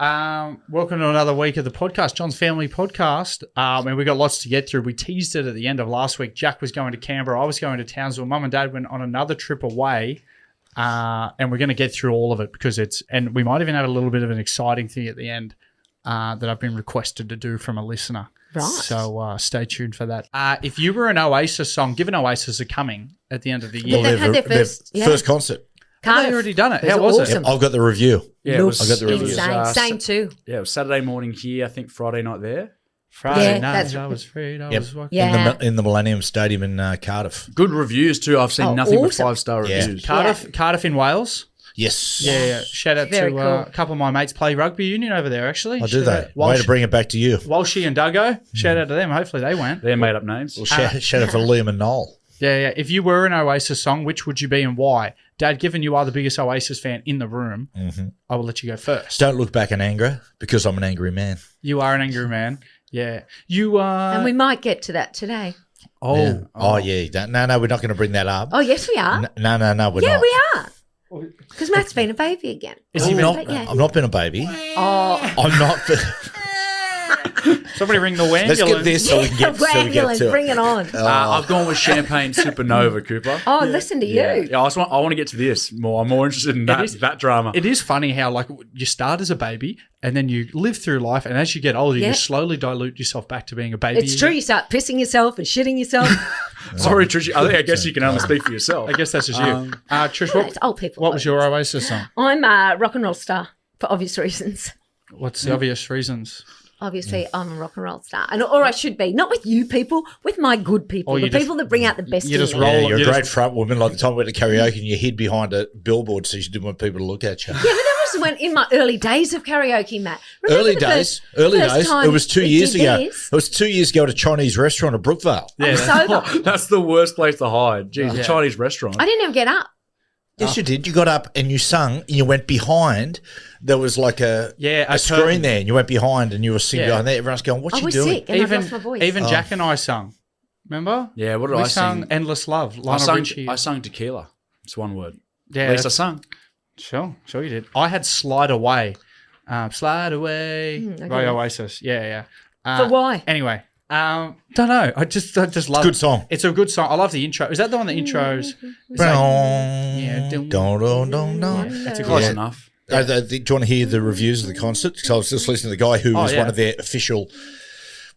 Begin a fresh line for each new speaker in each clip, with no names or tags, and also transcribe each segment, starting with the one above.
Welcome to another week of the podcast, John's Family Podcast. And we got lots to get through. We teased it at the end of last week. Jack was going to Canberra. I was going to Townsville. Mum and Dad went on another trip away. And we're going to get through all of it because and we might even have a little bit of an exciting thing at the end that I've been requested to do from a listener.
Right.
So stay tuned for that. If you were an Oasis song, given Oasis are coming at the end of the year.
Well, they've had their
first concert.
Have they already done it? How was
awesome.
it?
I've got the review.
Yeah,
I've got the review.
Same too.
Yeah, it was Saturday morning here. I think Friday night there.
Friday
Yeah,
night,
that's-
I was afraid I
Yep.
was walking.
Yeah.
In the Millennium Stadium in Cardiff.
Good reviews too. I've seen
Oh,
nothing
awesome.
but 5-star
Yeah.
reviews.
Cardiff in Wales.
Yes.
Yeah. Shout out
Very
to
cool.
a couple of my mates play rugby union over there, actually.
I do that. Way
Walsh,
to bring it back to you.
Walshy and Duggo. Shout out to them. Hopefully they went.
They're made up names.
Well, shout out for Liam and Noel.
Yeah. If you were an Oasis song, which would you be and why? Dad, given you are the biggest Oasis fan in the room, I will let you go first.
Don't look back in anger because I'm an angry man.
You are an angry man. Yeah. You are.
And we might get to that today.
Yeah. Oh, yeah. No, we're not going to bring that up.
Oh, yes, we are.
No, we're
Yeah,
not.
we are. Because Matt's been a baby again.
Is he
I've not been a baby.
Oh,
I'm not.
Somebody ring the ambulance.
Let's get this so we can get,
ambulance,
to
bring
it.
it on.
I've gone with Champagne Supernova, Cooper.
Oh, listen to
Yeah,
you.
I want to get to this more. I'm more interested in that drama.
It is funny how like you start as a baby and then you live through life, and as you get older,
Yeah.
you slowly dilute yourself back to being a baby.
It's true. You start pissing yourself and shitting yourself.
Sorry, Trish. I guess you can only speak for yourself.
I guess that's just you. Trish,
No, it's old people.
what was your Oasis song?
I'm a rock and roll star for obvious reasons.
What's the obvious reasons?
Obviously, I'm a rock and roll star. Or I should be. Not with you people, with my good people.
Or
The
you just-
people that bring out the best
you
in
just
me.
roll-
Yeah, you're
you
a great
just-
front woman. Like the time we went to karaoke and you hid behind a billboard so you didn't want people to look at you.
Yeah, but that was when in my early days of karaoke, Matt. Remember
Early
the
days.
first time
It was 2
we
years
did
ago.
this?
It was 2 years ago at a Chinese restaurant at Brookvale.
I'm sober.
That's the worst place to hide. Geez,
Yeah.
a Chinese restaurant.
I didn't even get up.
Yes, you did. You got up and you sung and you went behind. There was like a screen there and you went behind and you were singing behind there. Everyone's going, what
I
you
was
doing?
sick and I lost my voice.
Even Jack and I sung. Remember?
Yeah, what did
we
I
sung
sing?
Endless Love.
I
Lionel
sung,
Richie.
I sung tequila. It's one word.
Yeah,
At least I sung.
Sure you did. I had Slide Away. Slide Away
okay.
by Oasis. Yeah.
But why?
Anyway, don't know. I just love
Good song.
It's a good song. I love the intro. Is that the one that intros?
That's
Close enough.
Do you want to hear the reviews of the concert? Because I was just listening to the guy who was one of their official.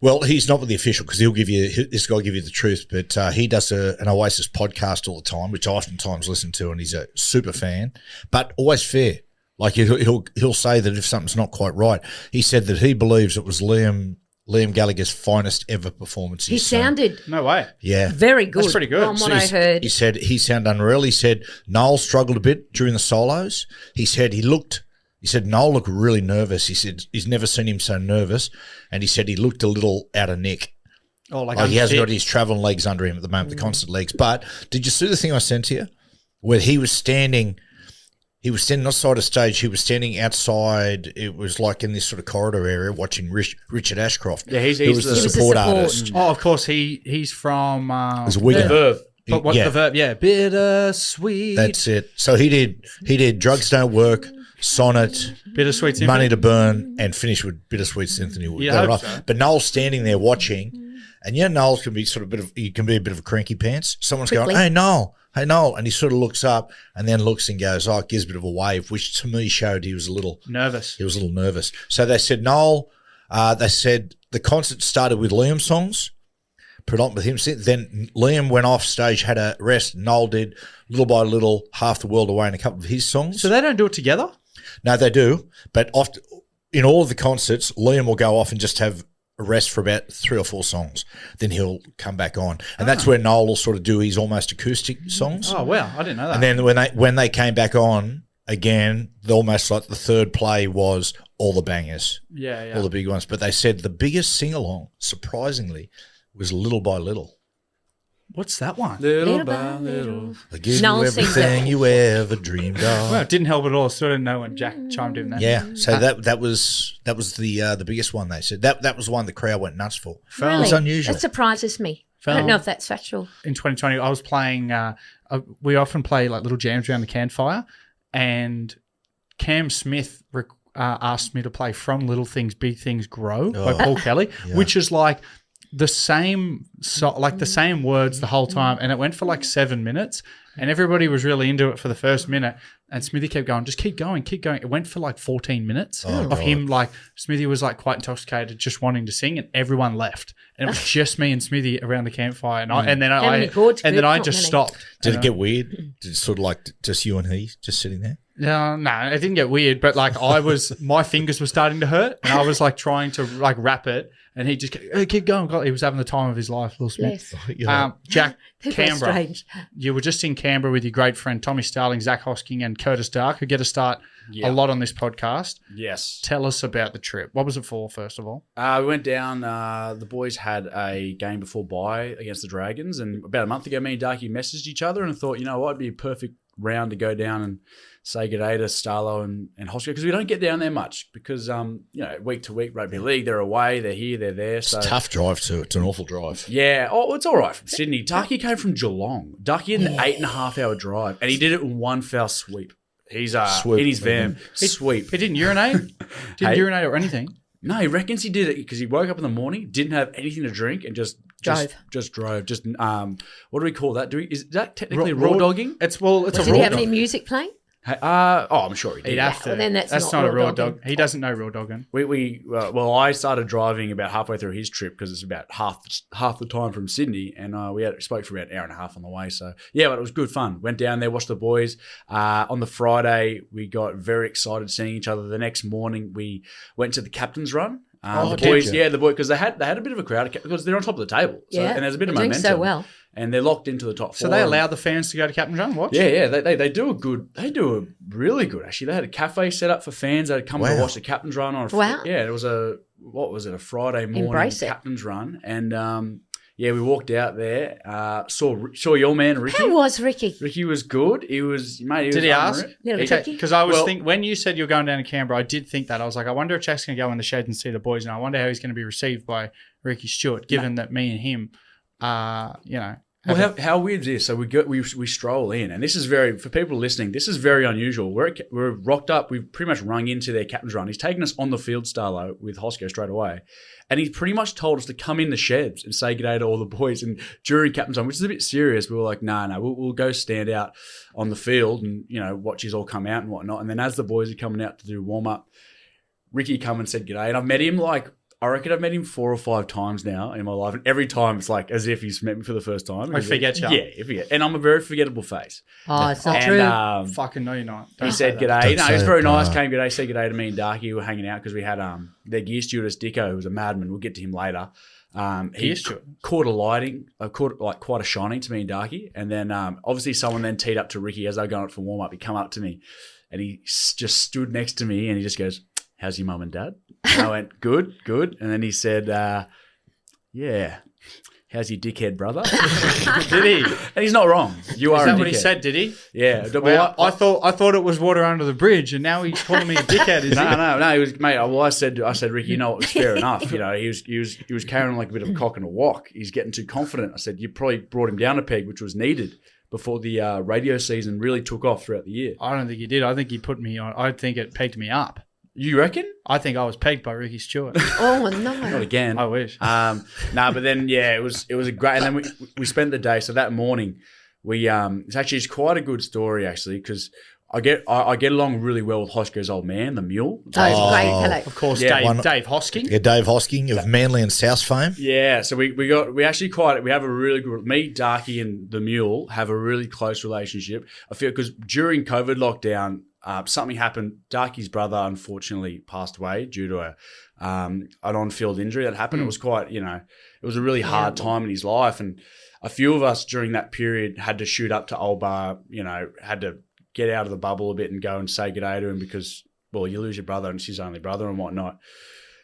Well, he's not with the official because this guy will give you the truth, but he does an Oasis podcast all the time, which I oftentimes listen to, and he's a super fan, but always fair. Like he'll say that if something's not quite right, he said that he believes it was Liam Gallagher's finest ever performance.
He sounded
No way.
very good.
That's pretty good.
From what I heard.
He said he sounded unreal. He said Noel struggled a bit during the solos. He said Noel looked really nervous. He said he's never seen him so nervous, and he said he looked a little out of nick.
Oh, like
He hasn't
unfit.
got his travelling legs under him at the moment, the concert legs. But did you see the thing I sent to you? Where he was standing not side of stage, he was standing outside. It was like in this sort of corridor area watching Richard Ashcroft.
Yeah, he's
who was the
the-
support
He was the
artist.
Oh, of course. He's from.
It was a winger.
Verve.
But what the verb? Yeah, bittersweet.
That's it. So he did Drugs Don't Work, Sonnet,
bittersweet. Symphony.
Money to Burn, and finished with Bittersweet Symphony.
Yeah,
Got it
I
right.
hope so.
But Noel's standing there watching, and Noel can be a bit of a cranky pants. Someone's
Quickly.
going, hey Noel, and he sort of looks up and then looks and goes, it gives a bit of a wave, which to me showed he was a little
Nervous.
nervous. So they said Noel. They said the concert started with Liam songs, predominantly with him. Then Liam went off stage, had a rest. Noel did little by little, Half the World Away, and a couple of his songs.
So they don't do it together?
No, they do. But often, in all of the concerts, Liam will go off and just have a rest for about 3 or 4 songs. Then he'll come back on. And that's where Noel will sort of do his almost acoustic songs.
Oh, wow. I didn't know that.
And then when they came back on again, almost like the third play was all the bangers,
yeah.
all the big ones. But they said the biggest sing-along, surprisingly, was Little by Little.
What's that one?
Little
Little
by
by
little.
I give
Noel
you
sings
everything
it.
you ever dreamed of.
Well, it didn't help at all. So I didn't know when Jack chimed in there.
Yeah, so that was the biggest one. They said that was the one the crowd went nuts for.
Really?
It was unusual.
That surprises me. I don't know if that's factual.
In 2020, I was playing, we often play like little jams around the campfire, and Cam Smith asked me to play From Little Things, Big Things Grow by Paul Kelly, which is like the same the same words the whole time, and it went for like 7 minutes, and everybody was really into it for the first minute, and Smithy kept going, just keep going. It went for like 14 minutes of him, like Smithy was like quite intoxicated, just wanting to sing, and everyone left, and it was just me and Smithy around the campfire, and then I just stopped.
Did it get weird? Did it sort of like just you and he just sitting there?
No, it didn't get weird, but like my fingers were starting to hurt, and I was like trying to like wrap it, and he just keep going. God, he was having the time of his life, Will Smith.
Yes.
Jack, Canberra. You were just in Canberra with your great friend Tommy Starling, Zach Hosking, and Curtis Dark, who get a start a lot on this podcast.
Yes.
Tell us about the trip. What was it for, first of all?
We went down. The boys had a game before bye against the Dragons, and about a month ago, me and Darky messaged each other and thought, you know what, it'd be a perfect round to go down and say good day to Starlo and Hosco, because we don't get down there much because, week to week rugby league, they're away, they're here, they're there. So
it's a tough drive too. It's an awful drive.
Yeah. Oh, it's all right from Sydney. Darky came from Geelong. Darky had an 8.5 hour drive, and he did it in one foul sweep. He's in his van. Sweep.
He didn't urinate? Urinate or anything?
No, he reckons he did it because he woke up in the morning, didn't have anything to drink, and just drove. What do we call that? Is that technically raw dogging?
It's a raw dog.
Did he have any music playing?
I'm sure he did.
He'd have to.
Well, then that's
not a raw
dogging.
dog. He doesn't know raw dogging.
I started driving about halfway through his trip because it's about half the time from Sydney, and we spoke for about an hour and a half on the way. So yeah, but it was good fun. Went down there, watched the boys. On the Friday, we got very excited seeing each other. The next morning, we went to the captain's run. The boys, because they had a bit of a crowd because they're on top of the table. So, and there's a bit of momentum.
So well.
And they're locked into the top four.
So they allow the fans to go to Captain's Run and watch?
Yeah. They do a really good, actually. They had a cafe set up for fans that had come to watch the Captain's Run on it was a Friday morning Captain's Run. And we walked out there, saw your man, Ricky.
How was Ricky?
Ricky was good. Did
he ask? Because I was thinking, when you said you were going down to Canberra, I did think that. I was like, I wonder if Jack's going to go in the shed and see the boys, and I wonder how he's going to be received by Ricky Stewart, given that me and him,
Well, how weird is this? So we stroll in, and this is for people listening, this is very unusual. We're rocked up. We've pretty much rung into their captain's run. He's taken us on the field, Starlo, with Hosco straight away. And he pretty much told us to come in the sheds and say good day to all the boys. And during captain's run, which is a bit serious, we were like, no, we'll go stand out on the field and, watch you all come out and whatnot. And then as the boys are coming out to do warm-up, Ricky come and said good day. And I've met him I reckon I've met him 4 or 5 times now in my life, and every time it's like as if he's met me for the first time.
I forget you.
Yeah, forget. And I'm a very forgettable face.
Oh, it's not true.
Fucking no, you're not.
He said g'day. No, he was very nice. Came g'day, said g'day to me and Darky. We were hanging out because we had their gear stewardess Dicko, who was a madman. We'll get to him later. He caught quite a shining to me and Darky, and then obviously someone then teed up to Ricky as they were going up for warm up. He come up to me, and he just stood next to me, and he just goes, "How's your mum and dad?" And I went, good. And then he said, yeah, how's your dickhead brother?
Did he?
And he's not wrong. You are
Is that
a
what he
dickhead.
said, did he?
Yeah.
Well, I thought it was water under the bridge, and now he's calling me a dickhead, is he?
No, he was, mate, well, I said, Ricky, it was fair enough. He was carrying like a bit of a cock and a walk. He's getting too confident. I said, you probably brought him down a peg, which was needed before the radio season really took off throughout the year.
I don't think he did. I think he put me on. I think it pegged me up.
You reckon?
I think I was pegged by Ricky Stewart.
Oh no!
Not again.
I wish.
But then it was a great. And then we spent the day. So that morning, it's quite a good story actually because I get along really well with Hosco's old man, the mule.
Oh, he's a great fellow.
Of course,
Yeah.
Dave Hosking.
Yeah, Dave Hosking of Manly and South fame.
Yeah, so we have a really good, me, Darky and the mule have a really close relationship. I feel because during COVID lockdown, something happened. Darky's brother unfortunately passed away due to an on-field injury that happened. It was quite, it was a really hard time in his life, and a few of us during that period had to shoot up to Old Bar, had to get out of the bubble a bit and go and say good day to him because, well, you lose your brother and it's his only brother and whatnot.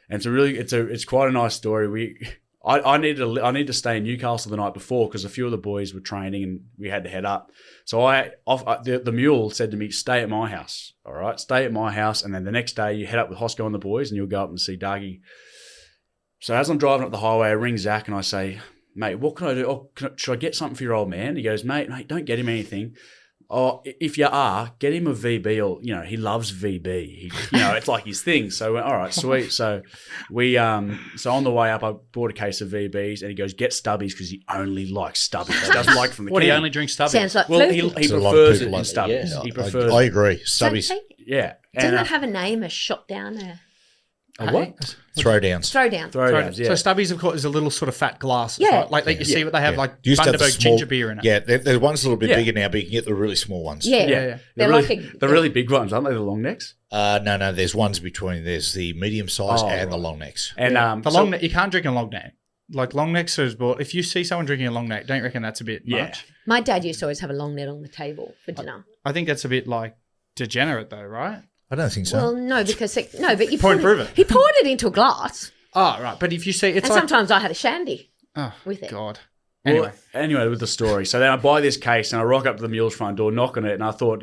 And it's quite a nice story. I needed to stay in Newcastle the night before because a few of the boys were training and we had to head up. So the mule said to me, "Stay at my house, all right? Stay at my house, and then the next day you head up with Hosco and the boys, and you'll go up and see Darky." So as I'm driving up the highway, I ring Zach and I say, "Mate, what can I do? Should I get something for your old man?" He goes, "Mate, don't get him anything. oh, if you are, get him a VB, or he loves VB. It's like his thing. So we went, all right, sweet. So we so on the way up, I bought a case of VBs, and he goes, get Stubbies because he only likes Stubbies. He doesn't like from the
What,
can.
he only drinks Stubbies?
Sounds like
Well,
flirty.
he
There's a lot of
prefers it
people
in
like that,
Stubbies.
yeah.
He prefers
I agree. Stubbies,
Yeah.
Doesn't
And,
it have a name, a shot down,
a what?
throwdowns.
throwdown?
Throwdowns, yeah.
So Stubbies, of course, is a little sort of fat glass.
Yeah.
Right? Like you see what they have, like
You used to have the
Bundaberg
small-
ginger beer in it.
Yeah, the one's a little bit
Yeah.
bigger now, but you can get the really small ones.
Yeah.
Yeah.
They're
really,
like
the really big ones, aren't they? The long necks.
No, there's ones between. There's the medium size
Oh,
and the
right.
long necks.
And
The long neck, you can't drink a long neck. Like long necks is, well, if you see someone drinking a long neck, don't reckon that's a bit
Yeah.
much?
My dad used to always have a long net on the table for dinner.
I think that's a bit like degenerate though, right?
I don't think so.
Well, no, because but you
Point prove it.
He poured it into a glass,
Oh, right. But if you see, it's
and
like,
sometimes I had a shandy
oh,
with it.
God.
Anyway.
Anyway.
With the story. So then I buy this case and I rock up to the mule's front door, knock on it, and I thought,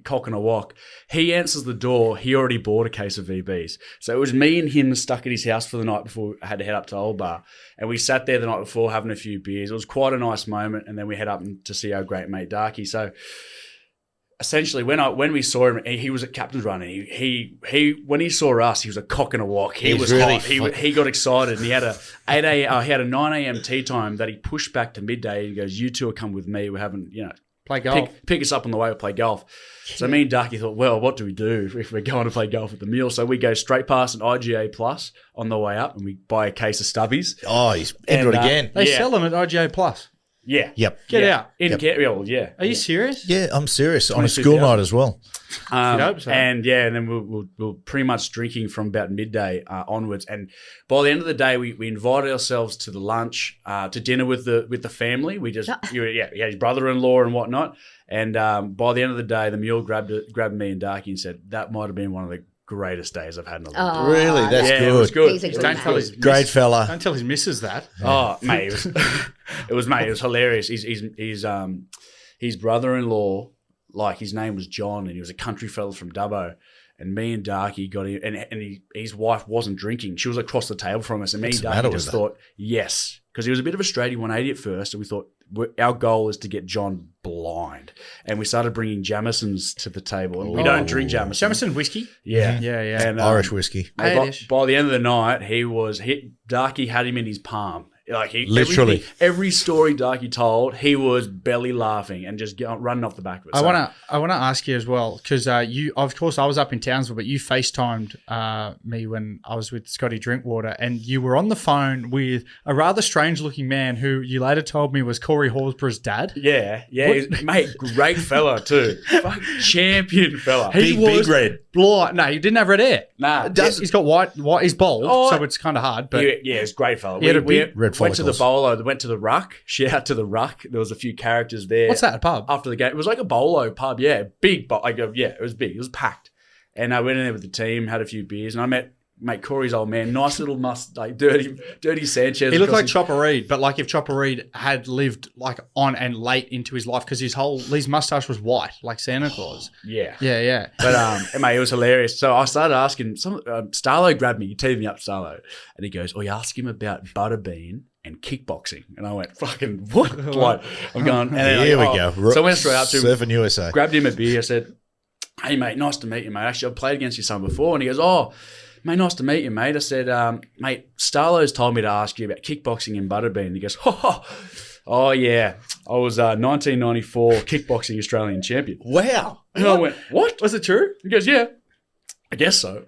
cock and a walk. He answers the door. He already bought a case of VBs. So it was me and him stuck at his house for the night before I had to head up to Old Bar. And we sat there the night before having a few beers. It was quite a nice moment. And then we head up to see our great mate Darky. So essentially, when we saw him, he was at Captain's Run. And he when he saw us, he was a cock and a walk. He was
really
hot. He got excited, and he had a 9 a.m. tea time that he pushed back to midday. He goes, "You two will come with me. We're having
Play golf.
pick us up on the way to play golf." So me and Darky thought, well, what do we do if we're going to play golf at the mule? So we go straight past an IGA Plus on the way up, and we buy a case of Stubbies.
Oh, he's into it again.
They
Yeah.
sell them at IGA Plus.
Yeah.
Yep.
Get out.
Yeah.
Are you serious?
Yeah, I'm serious. On a
25th
school
hour.
night as well.
You'd hope so.
And then we're pretty much drinking from about midday onwards. And by the end of the day, we invited ourselves to the lunch, to dinner with the family. We just, we had his brother-in-law and whatnot. And by the end of the day, the mule grabbed me and Darky and said, that might have been one of the greatest days I've had in a long time.
Really? That's
Yeah,
good.
it was good.
He's a
It was
good
Don't
man.
tell his
Great fella.
Don't tell his missus that.
Oh, mate, it was hilarious. His brother-in-law, like his name was John, and he was a country fella from Dubbo. And me and Darky got him, and his wife wasn't drinking. She was across the table from us, and me
What's
and
the matter
Darky
with
just
that?
thought yes, because he was a bit of a straighty 180 at first, and we thought our goal is to get John blind, and we started bringing Jamisons to the table, and we don't drink Jameson.
Jamison whiskey?
Yeah,
Yeah, yeah.
And,
Irish whiskey.
Mate,
Irish.
by the end of the night, Darky had him in his palm. Like
Literally.
every story Darky told, he was belly laughing and just running off the back of it.
I
So-
want to ask you as well, because you, of course, I was up in Townsville, but you FaceTimed me when I was with Scotty Drinkwater, and you were on the phone with a rather strange-looking man who you later told me was Corey Horsburgh's dad.
Yeah, he's- mate, great fella too, fucking champion fella.
Big red.
Blind. No, he didn't have red hair.
Nah,
He's got white. He's bald,
Oh,
so it's kind of hard. But
he's a great fella.
He had a
We
big
red
went to the
follicles.
bolo, went to the ruck. Shout out to the ruck. There was a few characters there.
what's that? A pub?
After the game? It was like a bolo pub, yeah, big. But it was big. It was packed. And I went in there with the team, had a few beers, and I met mate Corey's old man. Nice little dirty Sanchez.
He looked
across
like
his-
Chopper Reed, but like if Chopper Reed had lived like on and late into his life, because his mustache was white, like Santa Claus.
Yeah.
Yeah.
But mate, it was hilarious. So I started asking. Starlo grabbed me. He teed me up, Starlo, and he goes, "Oh, you ask him about Butterbean and kickboxing." And I went, "Fucking what?" Like, I'm going. And then
Here we go.
So I went straight up to him,
Surfing USA.
grabbed him a beer. I said, "Hey mate, nice to meet you, mate. Actually, I've played against your son before." And he goes, "Oh, mate, nice to meet you, mate." I said, "Mate, Starlo's told me to ask you about kickboxing in Butterbean." And he goes, "Oh yeah, I was 1994 kickboxing Australian champion."
Wow.
And I went, "What?
Was it true?
He goes, "Yeah, I guess so."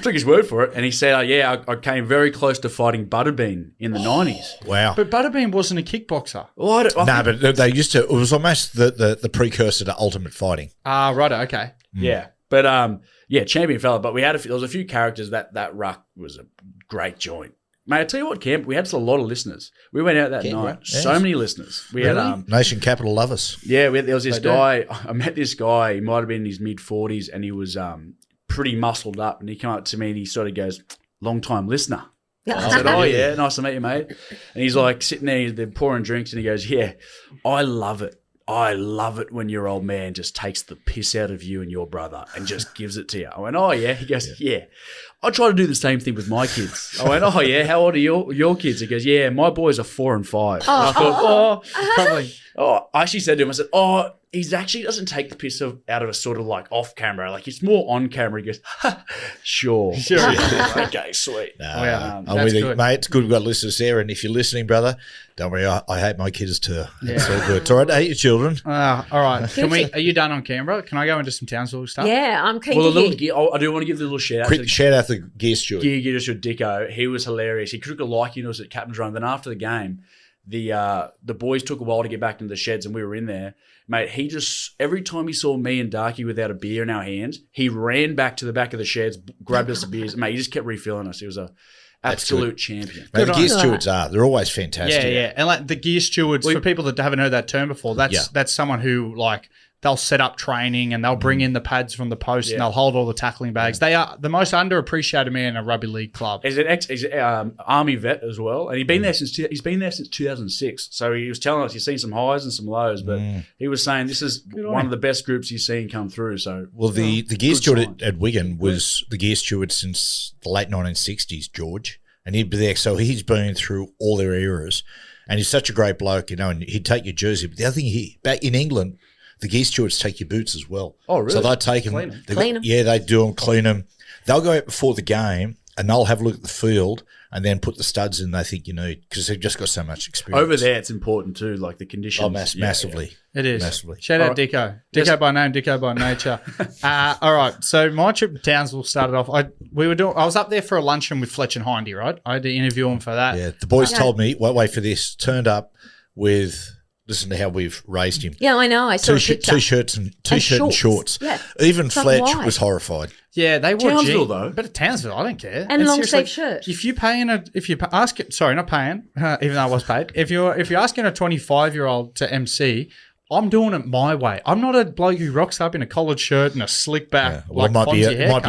Took his word for it, and he said, "Yeah, I came very close to fighting Butterbean in the 90s."
Wow.
But Butterbean wasn't a kickboxer.
Well, I
No,
think-
but they used to. It was almost the precursor to Ultimate Fighting.
Ah, right. Okay.
yeah, but champion fella. But there was a few characters that ruck was a great joint. Mate, I tell you what, Camp, we had a lot of listeners. We went out that
Canberra,
night.
yes.
So many listeners. We had
Nation capital love us.
there was this
They do.
guy. I met this guy. He might have been in his mid 40s, and he was pretty muscled up. And he came up to me and he sort of goes, "Long time listener." I said, "Oh yeah, nice to meet you, mate." And he's like sitting there, they're pouring drinks, and he goes, "Yeah, I love it. I love it when your old man just takes the piss out of you and your brother and just gives it to you." I went, "Oh yeah." He goes, "Yeah. I try to do the same thing with my kids." I went, "Oh yeah, how old are your kids?" He goes, "Yeah, my boys are 4 and 5." And I thought,
Probably.
I actually said to him, I said, "Oh, He actually doesn't take the piss out of us sort of like off camera. Like it's more on camera. He goes, sure. Okay, sweet.
I'm with you, mate. It's good we've got listeners there. And if you're listening, brother, don't worry. I hate my kids too. Yeah. It's all good. It's all right. I hate your children.
All right. Are you done on Canberra? Can I go into some Townsville stuff?
Yeah, I'm keen to hear.
I do want to give the little shout out.
Quick shout out to Gear Stewart.
Gear Stewart Dicko. He was hilarious. He took a liking to us at Captain's Run. Then after the game, the boys took a while to get back into the sheds and we were in there. Mate, he just, every time he saw me and Darky without a beer in our hands, he ran back to the back of the sheds, grabbed us a beers. Mate, he just kept refilling us. He was a absolute champion.
Mate, the gear stewards they're always fantastic.
Yeah. And like the gear stewards, for people that haven't heard that term before, that's someone who like they'll set up training and they'll bring in the pads from the post and they'll hold all the tackling bags. They are the most underappreciated man in a rugby league club.
He's an Army vet as well, and he's been there since 2006. So he was telling us he's seen some highs and some lows, but he was saying this is one of the best groups he's seen come through. So
the gear steward at Wigan was the gear steward since the late 1960s, George, and he'd be there. So he's been through all their eras, and he's such a great bloke, and he'd take your jersey. But the other thing, back in England, the gear stewards take your boots as well.
Oh, really?
So they take them.
Clean them.
Yeah, they do them, clean them. They'll go out before the game and they'll have a look at the field and then put the studs in they think you need because they've just got so much experience.
Over there, it's important too, like the conditions.
Oh, massively.
Yeah. It is.
Massively.
Shout out Dicko. Dicko by name, Dicko by nature. All right. So my trip to Townsville started off. I was up there for a luncheon with Fletch and Hindy, right? I had to interview him for that.
Yeah. The boys told me, wait for this, turned up with... Listen to how we've raised him.
Yeah, I know. I saw a picture.
T-shirt and shorts.
Yeah.
Even Fletch was horrified.
Yeah, they wore
Townsville though.
But at Townsville, I don't care.
And long sleeve shirt.
If you not paying, even though I was paid. If you're asking a 25-year-old to MC, I'm doing it my way. I'm not a bloke who rocks up in a collared shirt and a slick back.
Yeah. Well, it might be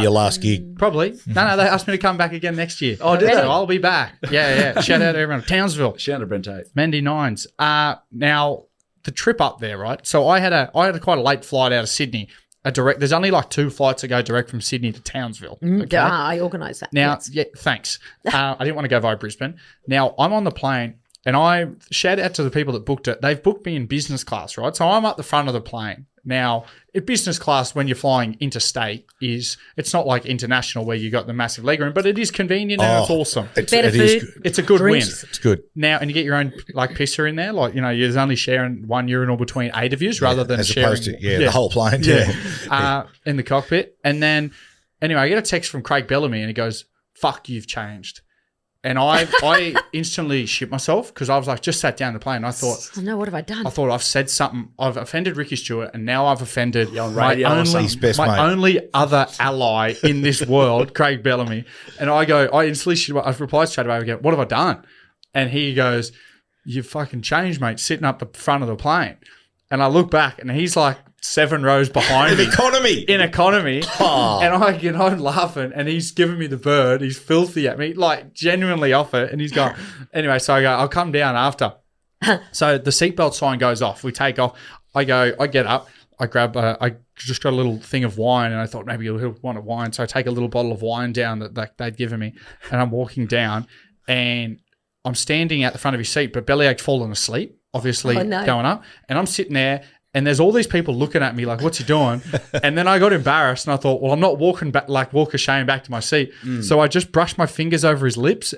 your last gig.
Probably. No, they asked me to come back again next year.
Oh, did they?
So I'll be back. Yeah. Shout out to everyone. Townsville.
Shout out to Brent Tate.
Mendy Nines. Now the trip up there, right? So I had quite a late flight out of Sydney. There's only like 2 flights that go direct from Sydney to Townsville. Okay?
I organised that.
Now, thanks. I didn't want to go via Brisbane. Now I'm on the plane. And I shout out to the people that booked it. They've booked me in business class, right? So I'm at the front of the plane. Now, in business class, when you're flying interstate, it's not like international where you got the massive leg room, but it is convenient and it's awesome.
Better food.
It's a good win.
It's good.
Now, and you get your own like pisser in there, like you're only sharing one urinal between 8 of you rather than sharing
the whole plane.
In the cockpit. And then anyway, I get a text from Craig Bellamy and he goes, "Fuck, you've changed." And I instantly shit myself because I was like, just sat down the plane. And I thought,
oh no, what have I done?
I thought I've said something. I've offended Ricky Stewart, and now I've offended my only other ally in this world, Craig Bellamy. And I instantly shit. I replied straight away. I go, "What have I done?" And he goes, "You fucking changed, mate, sitting up the front of the plane." And I look back, and he's like 7 rows behind me. In economy.
Oh.
And I'm laughing, and he's giving me the bird. He's filthy at me, like genuinely off it. And he's going, anyway, so I go, "I'll come down after." So the seatbelt sign goes off. We take off. I get up. I grab, I just got a little thing of wine, and I thought maybe he'll want a wine. So I take a little bottle of wine down that they'd given me, and I'm walking down, and I'm standing at the front of his seat, but Bellyac's fallen asleep, obviously going up. And I'm sitting there, and there's all these people looking at me like, "What's he doing?" And then I got embarrassed, and I thought, well, I'm not walking back, like walk of shame back to my seat. So I just brushed my fingers over his lips,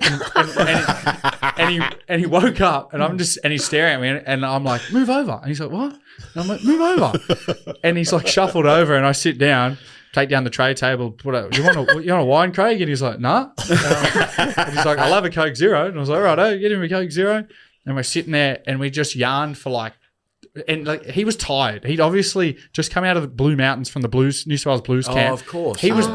and he woke up, and he's staring at me, and I'm like, "Move over." And he's like, "What?" And I'm like, "Move over." And he's like shuffled over, and I sit down, take down the tray table, you want a wine, Craig? And he's like, "Nah." And he's like, "I'll have a Coke Zero." And I was like, "All right, get him a Coke Zero." And we're sitting there, and we just yarned for like, and like he was tired. He'd obviously just come out of the Blue Mountains from the New South Wales Blues camp.
Oh, of course.
He was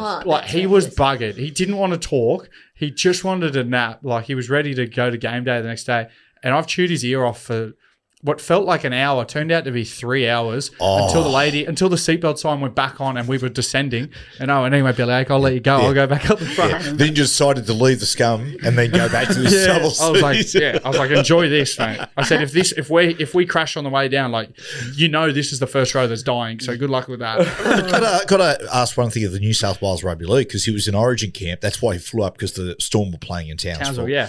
he was buggered. He didn't want to talk. He just wanted a nap. Like he was ready to go to game day the next day. And I've chewed his ear off for what felt like an hour turned out to be 3 hours until the seatbelt sign went back on and we were descending. And anyway, Billy, I'll let you go. I'll go back up the front.
Yeah. Then you decided to leave the scum and then go back to the trouble seat.
I was like, enjoy this, mate. I said, if we crash on the way down, like, this is the first row that's dying. So good luck with that.
Got to ask one thing of the New South Wales Rugby League because he was in Origin camp. That's why he flew up because the Storm were playing in Townsville.
Yeah.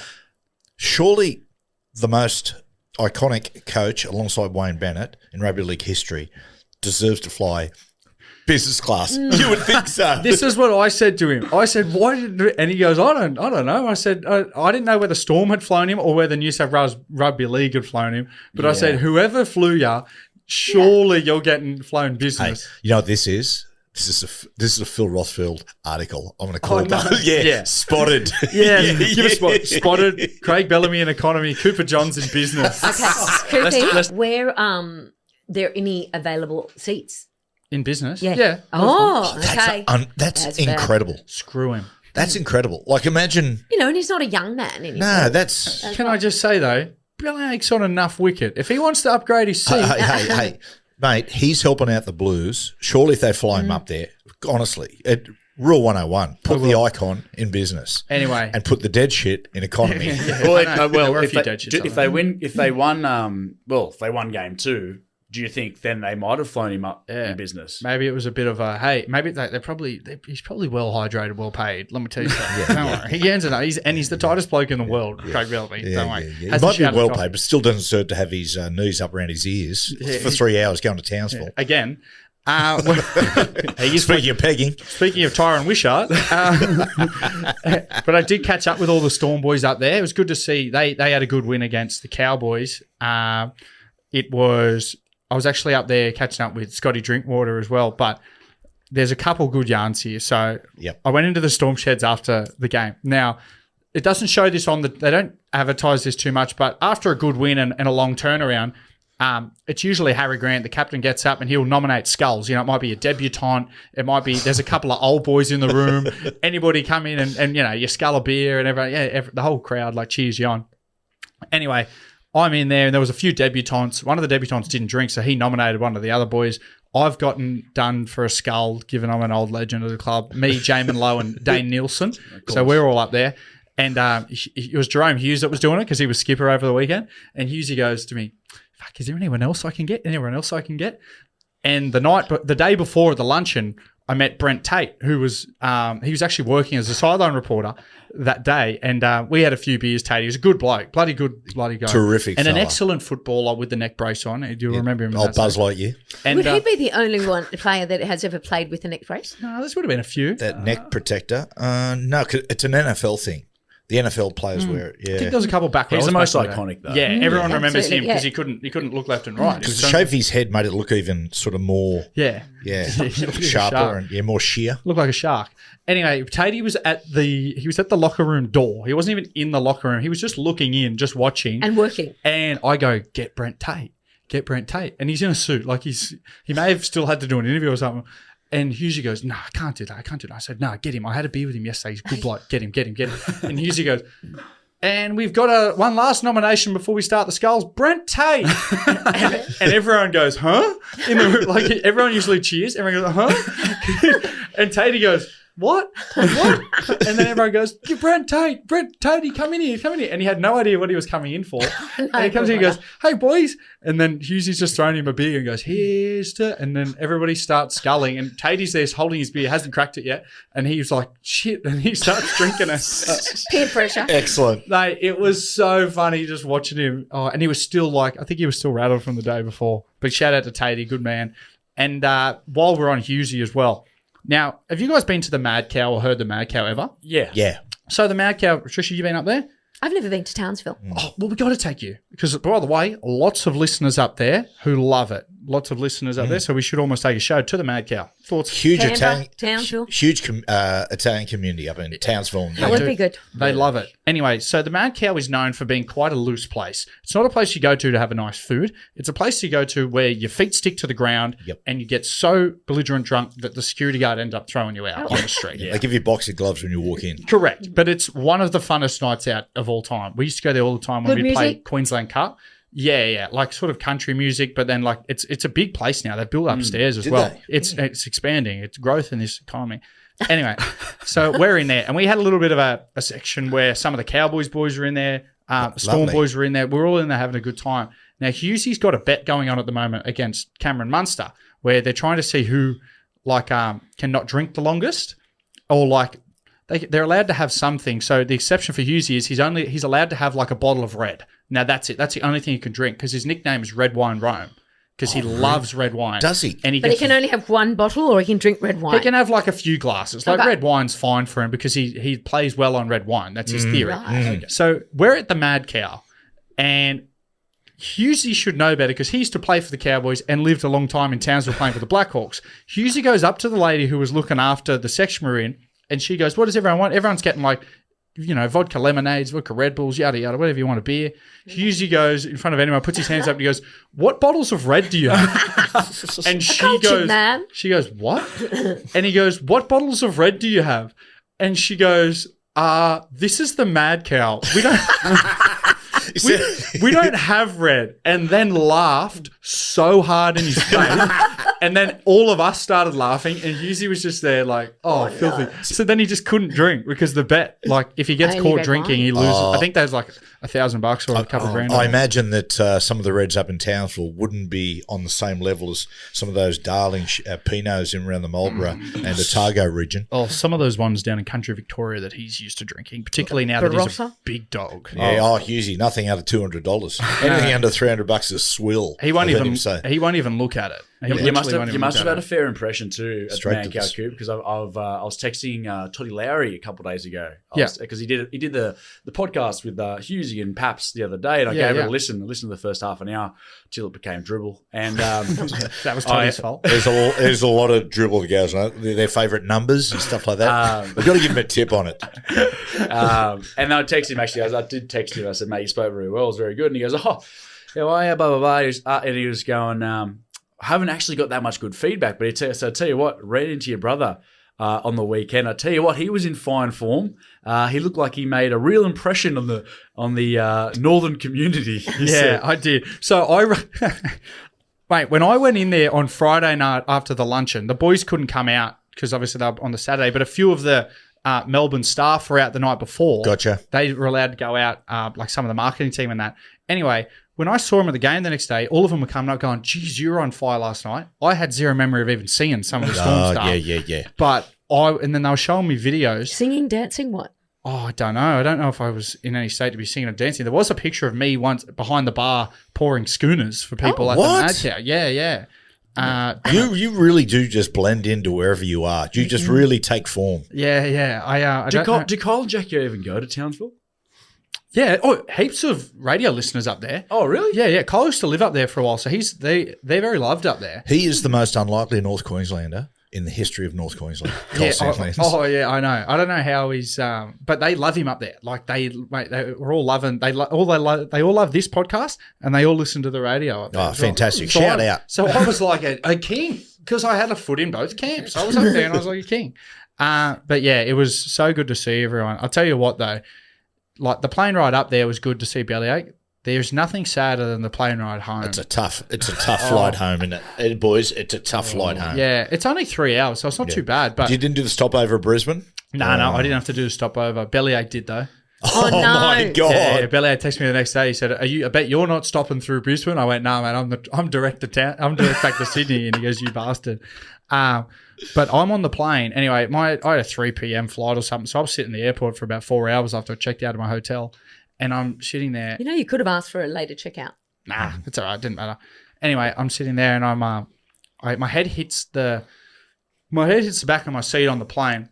Surely the most iconic coach alongside Wayne Bennett in rugby league history deserves to fly business class. You would think so.
This is what I said to him. I said, "Why did?" And he goes, "I don't know." I said, "I didn't know whether Storm had flown him or whether New South Wales Rugby League had flown him." But I said, "Whoever flew you, surely you're getting flown
Hey,
business."
you know what this is? This is a Phil Rothfield article. I'm going to call it that.
Yeah.
Spotted.
Yeah, give us spotted Craig Bellamy in economy, Cooper Johns in business.
Okay, Koopy, where there any available seats?
In business?
Yeah.
Yeah.
Oh, okay.
That's incredible.
Screw him.
That's incredible. Like, imagine.
And he's not a young man anymore.
No, that's.
Can I just say, though, Blake's on enough wicket. If he wants to upgrade his seat.
Hey, mate, he's helping out the Blues. Surely if they fly him up there, honestly, Rule 101, put the icon in business.
Anyway.
And put the dead shit in economy.
If they won game 2, do you think then they might have flown him up in business?
Maybe it was a bit of a, hey, maybe he's probably well hydrated, well paid. Let me tell you something. Don't worry. He earns enough. He's the tightest bloke in the world, Craig Bellamy. Don't worry.
He might be well paid, but still doesn't deserve to have his knees up around his ears for 3 hours going to Townsville.
Again.
Speaking of pegging.
Speaking of Tyron Wishart. But I did catch up with all the Storm boys up there. It was good to see. They had a good win against the Cowboys. I was actually up there catching up with Scotty Drinkwater as well, but there's a couple good yarns here. So I went into the Storm sheds after the game. Now, it doesn't show this they don't advertise this too much, but after a good win and a long turnaround, it's usually Harry Grant, the captain, gets up and he'll nominate skulls. It might be a debutant. It might be there's a couple of old boys in the room. Anybody come in and you scull a beer and everyone, the whole crowd cheers you on. Anyway, I'm in there and there was a few debutants. One of the debutants didn't drink, so he nominated one of the other boys. I've gotten done for a skull, given I'm an old legend of the club. Me, Jamin Lowe and Dane Nielsen. So we're all up there. And it was Jerome Hughes that was doing it because he was skipper over the weekend. And Hughesy goes to me, "Fuck, is there anyone else I can get? And the day before at the luncheon, I met Brent Tate, who was he was actually working as a sideline reporter that day, and we had a few beers. Tate, he was a good bloke, bloody guy,
Terrific,
and
fella.
an excellent footballer with the neck brace on. Do you remember him?
Old Buzz Lightyear.
And
would he be the only player that has ever played with a neck brace?
No, this would have been a few.
That neck protector. No, 'cause it's an NFL thing. The NFL players wear it. Yeah,
I think there was a couple back.
He's the most iconic, though.
Yeah, everyone remembers him
Absolutely,
because he couldn't look left and right.
because the shape of his head made it look even sort of more.
Yeah.
Sharper and more sheer.
Looked like a shark. Anyway, Tatey was at the locker room door. He wasn't even in the locker room. He was just looking in, just watching
and working.
And I go, get Brent Tate, and he's in a suit, he may have still had to do an interview or something. And Hughesy goes, "No, I can't do that. I said, "No, get him. I had a beer with him yesterday. He's a good bloke. Get him." And Hughesy goes, "And we've got one last nomination before we start the skulls, Brent Tate." and everyone goes, "Huh?" Everyone usually cheers. Everyone goes, "Huh?" And Tatey goes, "What? What?" And then everyone goes, Brent Tate, come in here. And he had no idea what he was coming in for. And he comes in and goes, "Hey, boys." And then Hughesy's just throwing him a beer and goes, "Here's to," and then everybody starts sculling. And Tatey's there holding his beer, hasn't cracked it yet. And he's like, "Shit." And he starts drinking it.
Peer pressure.
Excellent.
It was so funny just watching him. Oh, and he was still I think he was still rattled from the day before. But shout out to Tatey, good man. And while we're on Hughesy as well, now, have you guys been to the Mad Cow or heard the Mad Cow ever?
Yeah.
So the Mad Cow, Trisha, you been up there?
I've never been to Townsville.
Oh, well, we got to take you because, by the way, lots of listeners up there who love it. Lots of listeners up there, so we should almost take a show to the Mad Cow. Thoughts?
Huge
Canberra,
Italian,
Townsville.
huge Italian community up in Townsville.
That would be good.
They love it. Anyway, so the Mad Cow is known for being quite a loose place. It's not a place you go to have a nice food. It's a place you go to where your feet stick to the ground and you get so belligerent drunk that the security guard ends up throwing you out on the street.
They give you boxing gloves when you walk in.
Correct. But it's one of the funnest nights out of all time. We used to go there all the time when
Good
we played
music?
Queensland Cup. Yeah. Sort of country music, but then it's a big place now. They've built upstairs as well.
They?
It's expanding. It's growth in this economy. Anyway, so we're in there and we had a little bit of a section where some of the Cowboys boys were in there, Storm boys were in there. We're all in there having a good time. Now, Hughesy's got a bet going on at the moment against Cameron Munster where they're trying to see who can not drink the longest or they're allowed to have something. So the exception for Hughesy is he's allowed to have a bottle of red. Now that's it. That's the only thing he can drink because his nickname is Red Wine Rome because he loves red wine.
Does he?
And
But he can only have one bottle, or he can drink red wine.
He can have like a few glasses. Like
Okay.
red wine's fine for him because he plays well on red wine. That's his theory.
Right.
So we're at the Mad Cow, and Hughesy should know better because he used to play for the Cowboys and lived a long time in Townsville playing for the Blackhawks. Hughesy goes up to the lady who was looking after the section we're in, and she goes, "What does everyone want?" Everyone's getting like, vodka lemonades, vodka Red Bulls, yada, yada, whatever you want, a beer. Hughesy goes in front of anyone, puts his hands up, and he goes, "What bottles of red do you have?" And she goes, "What?" And he goes, "What bottles of red do you have?" And she goes, "This is the Mad Cow. We don't... we don't have red," and then laughed so hard in his face. And then all of us started laughing, and Hughesy was just there like, filthy. No. So then he just couldn't drink because the bet, like, if he gets caught drinking, he loses. I think there's like $1,000 or a couple of grand.
I imagine that some of the Reds up in Townsville wouldn't be on the same level as some of those darling Pinots in around the Marlborough and Otago region.
Oh, some of those ones down in country Victoria that he's used to drinking, particularly now that he's a big dog.
Yeah, Hughesy, nothing under $200. Anything under $300 is swill.
He won't even look at it.
You must have had a fair impression too at the Man Cow Coop, because I was texting Toddy Lowry a couple of days ago. Because he did the podcast with Hughesy and Paps the other day, and I gave it a listen. I listened to the first half an hour till it became dribble, and that was Toddy's fault.
There's a lot of dribble that goes on. Their favourite numbers and stuff like that. We've got to give him a tip on it.
And I texted him actually. I did text him. I said, "Mate, you spoke very well. It was very good." And he goes, "Oh, yeah, well, yeah, blah blah blah." And he was going, I haven't actually got that much good feedback, but so I tell you what, read into your brother on the weekend. I tell you what, he was in fine form. He looked like he made a real impression on the northern community.
I did. So mate, when I went in there on Friday night after the luncheon, the boys couldn't come out because obviously they were on the Saturday, but a few of the Melbourne staff were out the night before.
Gotcha.
They were allowed to go out, like some of the marketing team and that. Anyway, when I saw him at the game the next day, all of them were coming up going, "Geez, you were on fire last night." I had zero memory of even seeing some of the Storm stuff.
Yeah.
But and then they were showing me videos.
Singing, dancing, what?
Oh, I don't know. I don't know if I was in any state to be singing or dancing. There was a picture of me once behind the bar pouring schooners for people at the Mad Cow. Yeah.
You really do just blend into wherever you are. You just really take form.
Yeah.
Do Kyle and Jackie even go to Townsville?
Yeah. Oh, heaps of radio listeners up there.
Oh, really?
Yeah. Kyle used to live up there for a while, so they're very loved up there.
He is the most unlikely North Queenslander in the history of North Queensland.
Yeah, I know. I don't know how he's, but they love him up there. Like they were all loving. They all love this podcast, and they all listen to the radio up there.
Oh, fantastic! Shout out.
So I was like a king because I had a foot in both camps. I was up there and I was like a king. But yeah, it was so good to see everyone. I'll tell you what though, like the plane ride up there was good to see Bellyache. There's nothing sadder than the plane ride home.
It's a tough flight home, isn't it? Boys, it's a tough flight home.
Yeah, it's only 3 hours, so it's not too bad. But
you didn't do the stopover at Brisbane?
No, I didn't have to do the stopover. Bellyache did though.
Oh no!
My God!
Yeah, Bellyache texted me the next day. He said, I bet you're not stopping through Brisbane." I went, "No, man, I'm direct to town. I'm direct back to Sydney." And he goes, "You bastard." But I'm on the plane. Anyway, I had a 3 p.m. flight or something, so I was sitting in the airport for about 4 hours after I checked out of my hotel. And I'm sitting there.
You know, you could have asked for a later checkout.
Nah, it's all right. It didn't matter. Anyway, I'm sitting there and I'm my head hits the back of my seat on the plane.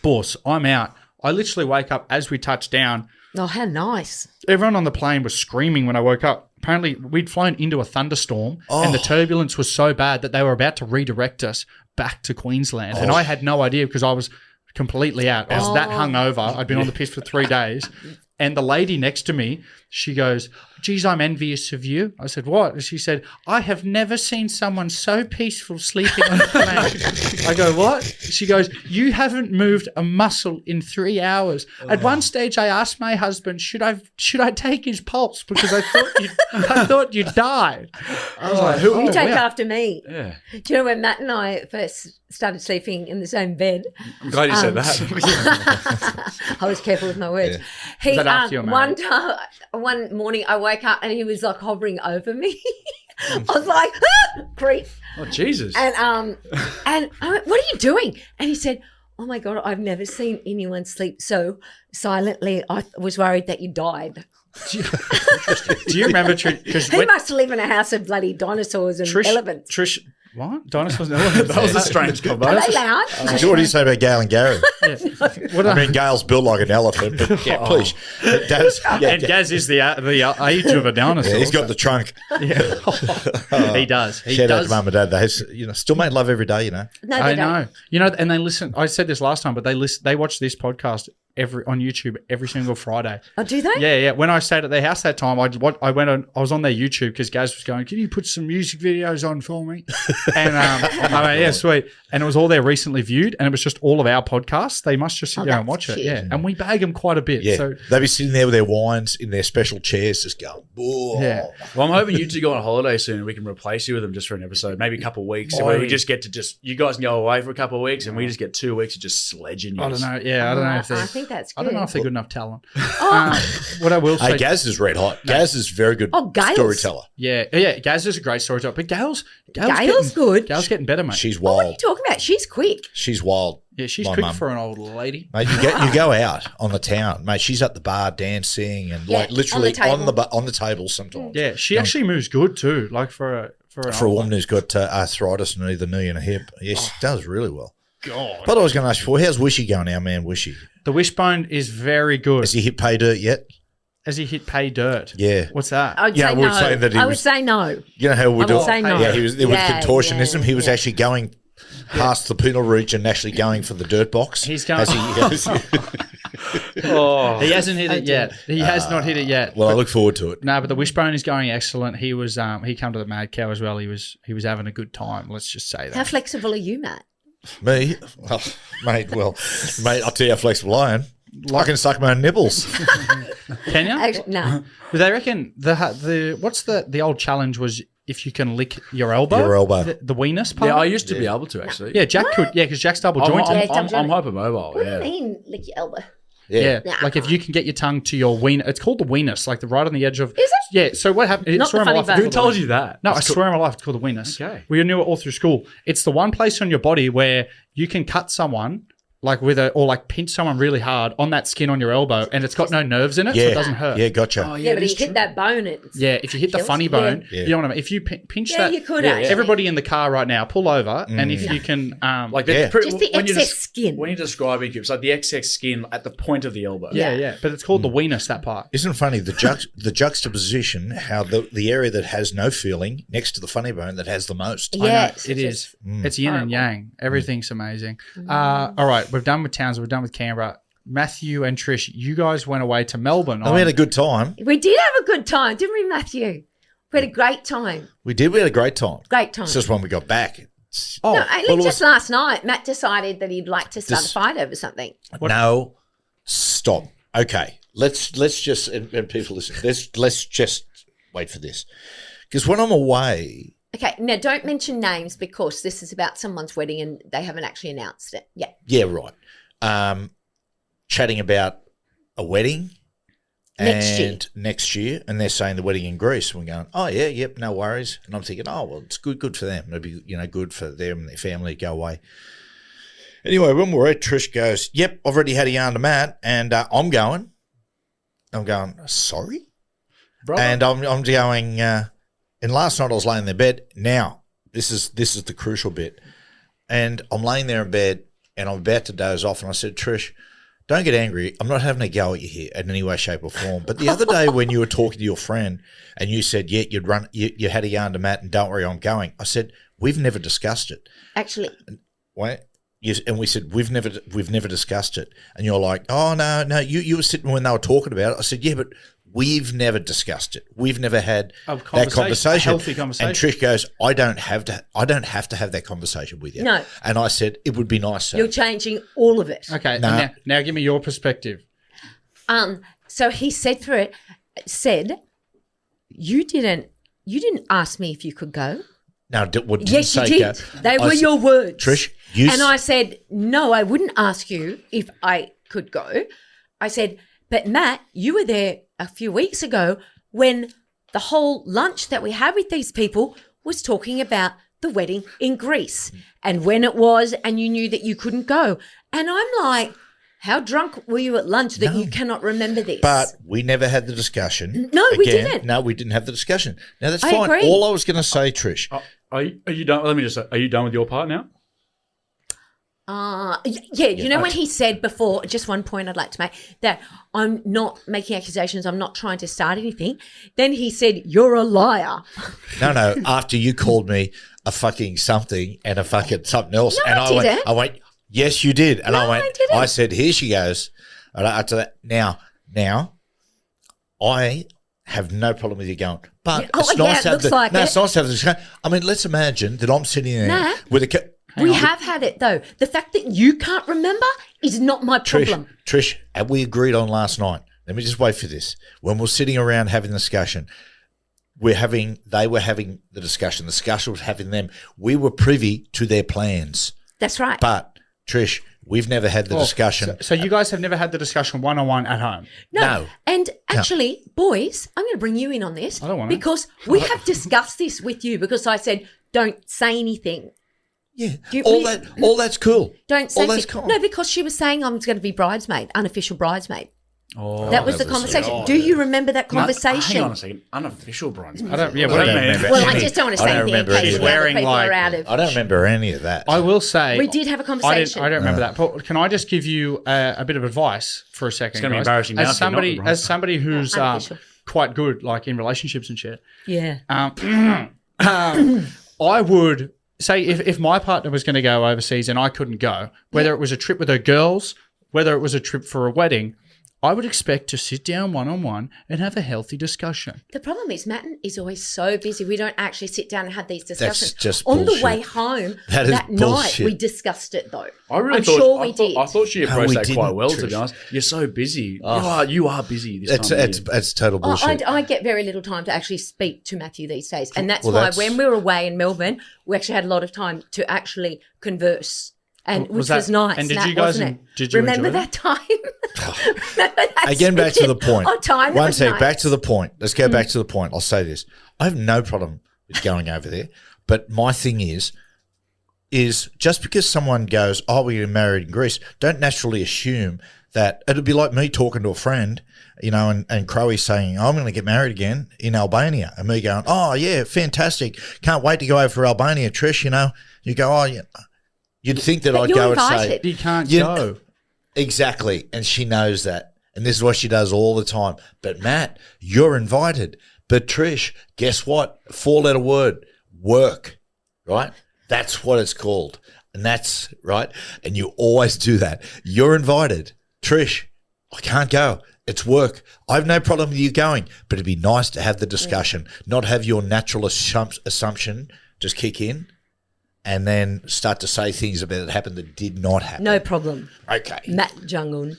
Boss, I'm out. I literally wake up as we touch down.
Oh, how nice.
Everyone on the plane was screaming when I woke up. Apparently, we'd flown into a thunderstorm and the turbulence was so bad that they were about to redirect us back to Queensland. And I had no idea because I was completely out. I was that hungover. I'd been on the piss for 3 days. And the lady next to me, she goes, "Geez, I'm envious of you." I said, "What?" And she said, "I have never seen someone so peaceful sleeping on the plane." I go, "What?" She goes, "You haven't moved a muscle in 3 hours." At one stage, I asked my husband, "Should I take his pulse because I thought you died." I was like,
"You take after me."
Yeah.
Do you know when Matt and I first started sleeping in the same bed?
I'm glad you said that.
I was careful with my words.
Yeah.
One morning I woke up and he was like hovering over me. I was like, creep.
Oh, Jesus.
And I went, "What are you doing?" And he said, Oh my God, I've never seen anyone sleep so silently. I was worried that you died.
Do you remember?
He must live in a house of bloody dinosaurs and elephants.
Trish, what? Dinosaurs and elephants?
That was a strange combo.
Are they loud?
So what do you say about Gail and Gary?
What
I mean, Gail's built like an elephant, but yeah, please. But Daz,
and Gaz is the age of a dinosaur.
he's got the trunk.
Yeah. He does. He
Shout out
does.
to Mum and Dad. They still make love every day,
No,
I
they don't.
know. And they listen. I said this last time, but they watch this podcast on YouTube every single Friday.
Oh, do they?
Yeah. When I stayed at their house that time, I was on their YouTube because Gaz was going, "Can you put some music videos on for me?" And yeah, sweet. And it was all there recently viewed, and it was just all of our podcasts. They must just sit there and watch it. Yeah, and we bag them quite a bit.
Yeah,
so
they'd be sitting there with their wines in their special chairs, just going, "Whoa."
Yeah.
Well, I'm hoping you two go on holiday soon and we can replace you with them just for an episode, maybe a couple of weeks. Where we just get to you guys can go away for a couple of weeks and we just get 2 weeks of just sledging you.
I don't know. Yeah, I don't know if
I think that's good.
I don't know if they're good enough talent. What I will say,
Hey, Gaz is red hot. Gaz is very good
Gail's.
storyteller.
yeah, Gaz is a great storyteller, but Gail's
good.
Gail's getting better, mate.
She's
What are
wild.
you talking about? She's quick.
She's wild.
Yeah, she's
My
quick
mum.
for an old lady.
Mate, you go out on the town, mate. She's at the bar dancing and
Yeah,
like literally
on the table.
on the table sometimes.
Yeah, she actually moves good too. Like for
For a woman who's got arthritis in either knee and a hip, yeah, she does really well.
God.
But I was going to ask you, how's Wishy going, our man Wishy?
The wishbone is very good.
Has he hit pay dirt yet?
Has he hit pay dirt?
Yeah.
What's that?
I would
Yeah,
say
we were
no.
saying that he
I would
was-
say no.
You know how we
I
do
would say no.
Yeah, there was
Yeah,
contortionism.
yeah,
He was
yeah.
actually going past the penal region, actually going for the dirt box.
He's going.
Has he?
He hasn't hit it yet. He has not hit it yet.
Well, I look forward to it.
No, but the wishbone is going excellent. He was he come to the Mad Cow as well. He was having a good time. Let's just say
How
that.
flexible are you, Matt?
Me? Well, mate, I'll tell you how flexible I am. I can suck my own nipples.
Can you?
Actually, no.
But they reckon the what's the old challenge was if you can lick your elbow.
Your elbow.
The weenus part.
Yeah, I used to be able to actually.
Yeah, Jack could. Yeah, because Jack's double jointed.
Yeah,
I'm hypermobile.
What
Yeah.
do you mean, lick your elbow?
Yeah,
Nah.
like if you can get your tongue to your weenus, it's called the weenus, like the right on the edge of.
Is it?
Yeah. So what happened?
Not the funny bone.
Who told you that?
No, I swear on my life, it's called the weenus.
Okay.
We knew it all through school. It's the one place on your body where you can cut someone like or like pinch someone really hard on that skin on your elbow, and it's got no nerves in it, so it doesn't hurt.
Yeah, gotcha.
Oh,
Yeah,
it
but
is
you hit
true.
that bone.
Yeah, if you hit the
kills.
funny bone,
Yeah.
you know what I mean. If you pinch
Yeah,
that,
you could actually.
everybody in the car right now, pull over, and if you can,
Like
Yeah.
Just the
when you
excess skin.
When you're describing it, it's like the excess skin at the point of the elbow.
yeah, but it's called the weenus, that part.
Isn't it funny the juxtaposition, how the area that has no feeling next to the funny bone that has the most?
Yes,
It is. It's yin and yang. Everything's amazing. All right, we're done with Townsville. We're done with Canberra. Matthew and Trish, you guys went away to Melbourne.
And we had a good time.
We did have a good time, didn't we, Matthew? We had a great time.
We did. We had a great time.
Great time.
It's just when we got back.
oh,
No, only
well, it
just
was-
last night, Matt decided that he'd like to start a fight over something.
No, stop. Okay, let's just and people listen. Let's just wait for this, because when I'm away,
Okay, now don't mention names because this is about someone's wedding and they haven't actually announced it. Yeah.
yeah, right. Chatting about a wedding next year, and they're saying the wedding in Greece. And we're going, oh yeah, yep, no worries. And I'm thinking, oh well, it's good for them. It'd be good for them and their family to go away. Anyway, when we're at, Trish goes, yep, I've already had a yarn to Matt, and I'm going. I'm going, sorry?
Brother.
And I'm going, and last night I was laying in their bed. Now, this is the crucial bit. And I'm laying there in bed, and I'm about to doze off, and I said, Trish, don't get angry. I'm not having a go at you here in any way, shape, or form. But the other day when you were talking to your friend and you said, yeah, you had a yarn to Matt, and don't worry, I'm going. I said, we've never discussed it.
Actually,
Wait. Yes, and we said we've never discussed it, and you're like, oh no, you were sitting when they were talking about it. I said, yeah, but we've never discussed it. We've never had that conversation,
a healthy conversation.
And Trish goes, I don't have to have that conversation with you.
No.
And I said it would be nice.
you're changing all of it.
Okay,
Nah.
and now give me your perspective.
So he said you didn't ask me if you could go.
Now, what did
Yes,
you
you
say?
did.
Gav?
They
I
were
said,
your words.
Trish,
And I said, no, I wouldn't ask you if I could go. I said, but Matt, you were there a few weeks ago when the whole lunch that we had with these people was talking about the wedding in Greece and when it was, and you knew that you couldn't go. And I'm like, how drunk were you at lunch that you cannot remember this?
But we never had the discussion.
No, we didn't.
No, we didn't have the discussion. Now, that's
I
fine.
agree.
All I was going to say, Trish.
Are you done? Let me just say, are you done with your part now?
When he said before, just one point I'd like to make, that I'm not making accusations, I'm not trying to start anything. Then he said, you're a liar.
No, after you called me a fucking something and a fucking something else.
No,
and
I didn't.
I went, yes, you did. And
No, I didn't.
I said, here she goes. And after that, now, I have no problem with you going. But it's nice to have
it's nice
to have the discussion. I mean, let's imagine that I'm sitting there with a...
We have had it, though. The fact that you can't remember is not my problem.
Trish, have we agreed on last night? Let me just wait for this. When we're sitting around having the discussion, they were having the discussion. The discussion was having them. We were privy to their plans.
That's right.
But, Trish, we've never had the discussion.
So you guys have never had the discussion one-on-one at home?
No. And actually, boys, I'm going to bring you in on this.
I don't want to.
Because we have discussed this with you because I said, don't say anything.
Yeah, all that's cool.
Don't say
all that's
anything.
cool.
No, because she was saying I'm going to be bridesmaid, unofficial bridesmaid.
Oh,
that was the conversation. Do you remember that conversation?
Hang on a second. Unofficial bridesmaid.
What do you mean?
Well, I just don't want to say anything in case the other people are out of.
I don't remember any of that.
I will say
We did have a conversation.
I don't remember that. But can I just give you a bit of advice for a second?
It's going to be
guys?
embarrassing now.
As somebody who's
Unofficial.
quite good, like in relationships and shit.
Yeah.
I would say if my partner was going to go overseas and I couldn't go, whether it was a trip with her girls, whether it was a trip for a wedding, I would expect to sit down one-on-one and have a healthy discussion.
The problem is Matt is always so busy. We don't actually sit down and have these discussions.
That's just
on
bullshit.
the way home
That is bullshit.
night we discussed it though.
I'm
sure we did.
I thought she approached
we
that quite
didn't,
well, to
Trish.
be honest. You're so busy. You are busy this time of year.
It's total bullshit.
I get very little time to actually speak to Matthew these days. And that's why when we were away in Melbourne, we actually had a lot of time to actually converse. And which was nice.
And did
Matt,
you guys
wasn't it?
did you
remember
enjoy
that time?
Again, back to the point.
Time
One
was
sec,
nice.
back to the point. Let's go back to the point. I'll say this. I have no problem with going over there. But my thing is just because someone goes, oh, we're getting married in Greece, don't naturally assume that it'd be like me talking to a friend, and Crowie saying, I'm going to get married again in Albania. And me going, oh, yeah, fantastic. Can't wait to go over for Albania, Trish, You go, oh, yeah. You'd think that I'd go and say,
You can't go.
Exactly. And she knows that. And this is what she does all the time. But Matt, you're invited. But Trish, guess what? 4-letter word, work, right? That's what it's called. And that's right. And you always do that. You're invited. Trish, I can't go. It's work. I have no problem with you going, but it'd be nice to have the discussion, not have your natural assumption just kick in. And then start to say things about it happened that did not happen.
No problem.
Okay.
Matt Jung-un.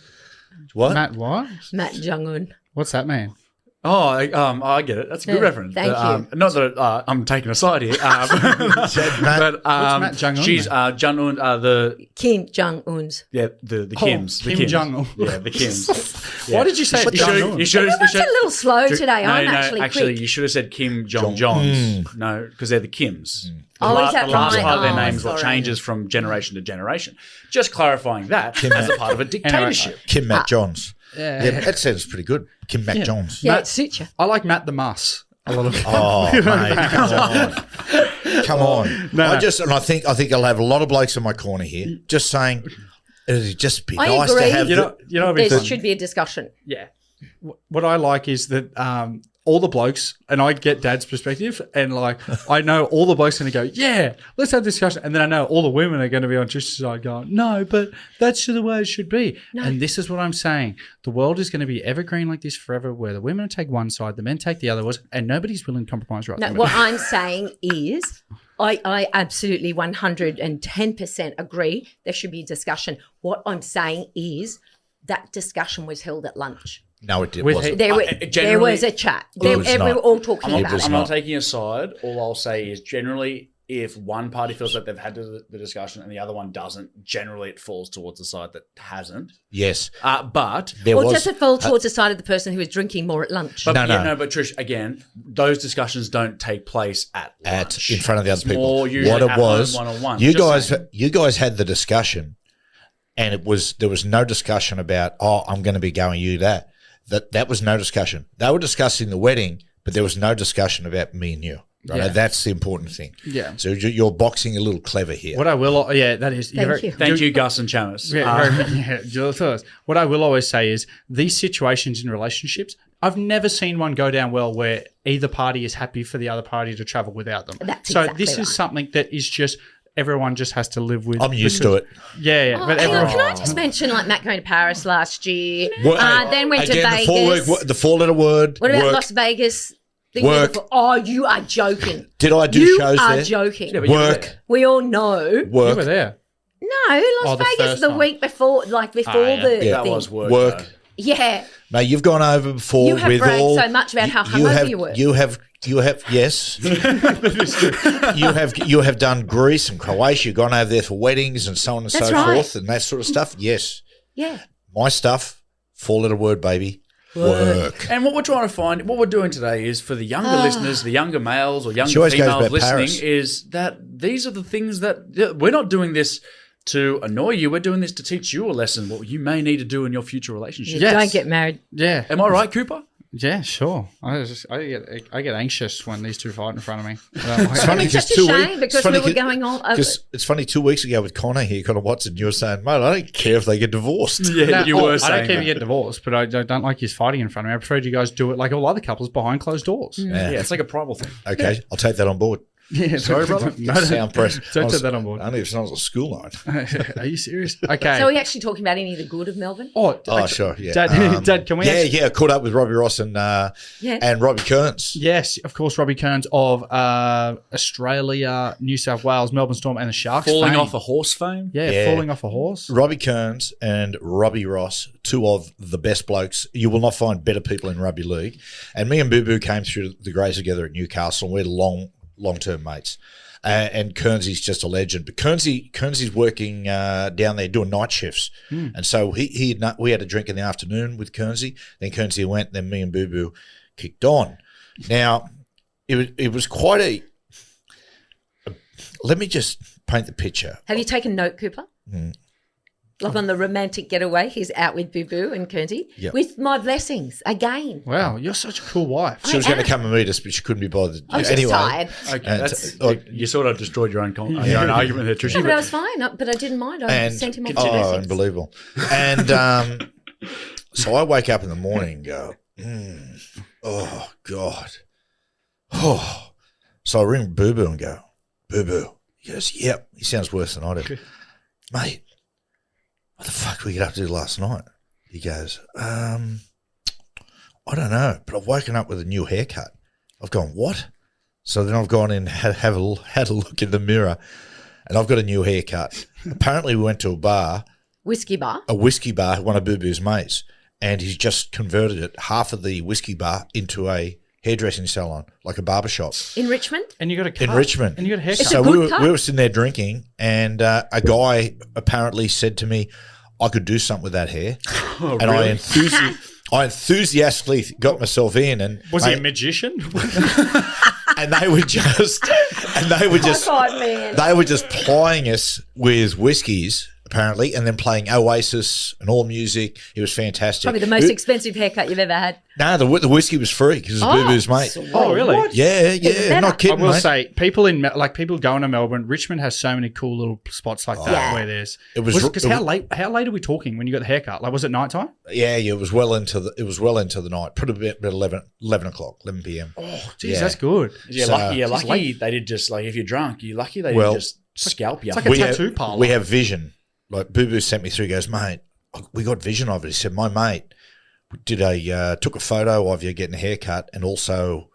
What?
Matt, what?
Matt Jung-un.
What's that mean?
Oh, I get it. That's a good
Yeah,
reference.
thank you.
Not that I'm taking a side here. But
Matt Jung-un
she's
mean?
Jung-un, the
Kim Jong-un's.
the Kims. The
Kim
Kims.
Jong-un.
Yeah, the Kims.
Why did you say it Jong-un?
You should
That's a little slow today. I'm actually quick.
you should have said Kim Jong-Johns. No, because they're the Kims.
Oh, is that
the last
right?
part of their
Oh,
names what
sorry.
changes from generation to generation. Just clarifying that as a part of a dictatorship.
Kim Matt Johns.
Yeah.
That sounds pretty good. Kim Matt Johns.
Yeah,
Matt-
it suits you.
I like Matt the Muss a lot of.
Oh, mate, come on.
No.
I think I'll have a lot of blokes in my corner here just saying it'd just be
I
nice
agree.
to have.
You know, it'd be
There
fun.
should be a discussion.
Yeah. What I like is that all the blokes, and I get Dad's perspective, and I know all the blokes are going to go, yeah, let's have a discussion. And then I know all the women are going to be on Trish's side going, no, but that's the way it should be.
No.
And this is what I'm saying. The world is going to be evergreen like this forever, where the women take one side, the men take the other, and nobody's willing to compromise right
No,
now.
what I'm saying is I absolutely 110% agree there should be a discussion. What I'm saying is that discussion was held at lunch.
No, it
With
wasn't.
There
generally-
was a chat.
It was
We were
not.
all talking
It
about
was
it.
I'm not taking a side. All I'll say is generally if one party feels like they've had the discussion and the other one doesn't, generally it falls towards the side that hasn't.
Yes.
But
does it fall towards the side of the person who is drinking more at lunch?
But,
No.
But Trish, again, those discussions don't take place at lunch.
In front of the other people.
More usually
What it
at
was,
home, one-on-one.
you
Just
guys had the discussion, and there was no discussion about, I'm going to be going you that. That was no discussion. They were discussing the wedding, but there was no discussion about me and you. Right?
Yeah.
That's the important thing.
Yeah.
So you're boxing a little clever here.
What I will, that is.
Thank you.
Thank you, Gus and Chamis.
What I will always say is these situations in relationships, I've never seen one go down well where either party is happy for the other party to travel without them.
That's
so
exactly
this
right.
is something that is just everyone just has to live with.
I'm used to it.
Yeah.
Oh,
But
hang on,
everyone,
can I just mention like Matt going to Paris last year,
Well,
then went
again,
to Vegas.
the four-letter word.
What about
work.
Las Vegas? The
Work.
year before? Oh, you are joking.
Did I do
You
shows
are
there?
joking.
Yeah, but you were
Work.
there.
We all know.
you
Work.
were there.
No, Las
the
Vegas
first
the
time.
week before, before
yeah.
the
Yeah.
That
thing.
was work.
Work.
though.
Yeah.
Mate, you've gone over before
You have
with
bragged
all
so much about how hungover you were.
You have yes. you have done Greece and Croatia. You've gone over there for weddings and so on and
That's
so
right.
forth and that sort of stuff. Yes,
Yeah.
my stuff. Four-letter word, baby. Work.
And what we're trying to find, what we're doing today is for the younger listeners, the younger males or younger
She always goes
females
about
listening,
Paris.
is that these are the things that we're not doing this to annoy you. We're doing this to teach you a lesson, what you may need to do in your future relationship.
Yes.
Don't get married.
Yeah.
Am I right, Cooper?
Yeah, sure. I get anxious when these two fight in front of me.
It's funny
It's
because
such a shame because we were going on.
Because it's funny. 2 weeks ago with Connor here, Connor Watson, you were saying, "Mate, I don't care if they get divorced."
Yeah, you were
I
saying
don't care if
that.
you get divorced, but I don't like you fighting in front of me. I prefer you guys do it like all other couples behind closed doors.
Yeah, it's like a primal thing.
Okay, I'll take that on board.
Yeah,
Sorry, brother?
No,
Sound press.
don't take that on board.
Only if someone's a school night.
Are you serious? Okay.
So are we actually talking about any of the good of Melbourne?
Oh, sure. Yeah.
Dad, can we?
Yeah,
actually-
yeah. I caught up with Robbie Ross and Robbie Kearns.
Yes, of course. Robbie Kearns of Australia, New South Wales, Melbourne Storm, and the Sharks.
Falling
fame.
off a horse fame?
Yeah, falling off a horse.
Robbie Kearns and Robbie Ross, two of the best blokes. You will not find better people in rugby league. And me and Boo Boo came through the grades together at Newcastle. And we're long-term mates. And Kearnsy's just a legend. But Kearnsy's working down there doing night shifts. And so we had a drink in the afternoon with Kearnsy. Then Kearnsy went. Then me and Boo Boo kicked on. Now, it was quite a – let me just paint the picture.
Have you taken note, Cooper? Like on the romantic getaway, he's out with Boo Boo and Kearnsy.
Yep.
With my blessings again.
Wow, you're such a cool wife.
She was going to come and meet us, but she couldn't be bothered.
I'm just
Anyway,
tired.
Okay,
And
that's
like-
you sort of destroyed your own argument there, Trish.
No, but I was fine. But I didn't mind. I
and
sent him off with
oh,
blessings.
unbelievable! And so I wake up in the morning and go, oh God, oh. So I ring Boo Boo and go, Boo Boo. He goes, yep. He sounds worse than I do, mate. What the fuck did we get up to last night? He goes, I don't know, but I've woken up with a new haircut. I've gone, what? So then I've gone in, had a look in the mirror, and I've got a new haircut. Apparently we went to a bar,
Whiskey bar.
a whiskey bar, one of Boo Boo's mates, and he's just converted it, half of the whiskey bar, into a hairdressing salon, like a barber shop
In Richmond?
And you got a cut.
in Richmond.
And you got a haircut.
It's a
So
good cut.
we were sitting there drinking, and a guy apparently said to me, I could do something with that hair. And I enthusiastically got myself in, and
Was he a magician?
and they were just
High five, man.
they were just plying us with whiskies apparently, and then playing Oasis and all music. It was fantastic.
Probably the most expensive haircut you've ever had.
No, the whiskey was free because it was Boo Boo's mate.
sweet.
Oh, really?
What?
Yeah,
better.
I'm not
I
kidding,
will
mate.
say, people going to Melbourne, Richmond has so many cool little spots like that
Yeah.
where there's.
It was-
Because how late are we talking when you got the haircut? Like, was it nighttime?
Yeah, it was well into the night. Probably about 11 o'clock, 11 p.m.
Oh, geez,
Yeah.
that's good.
You're
So-
lucky. You're
Just
lucky. They did just like if you're drunk, you're lucky they
Well,
didn't just scalp you.
it's like a tattoo parlor.
We have vision. Like Boo Boo sent me through. He goes, mate, we got vision of it. He said, my mate took a photo of you getting a haircut, and also,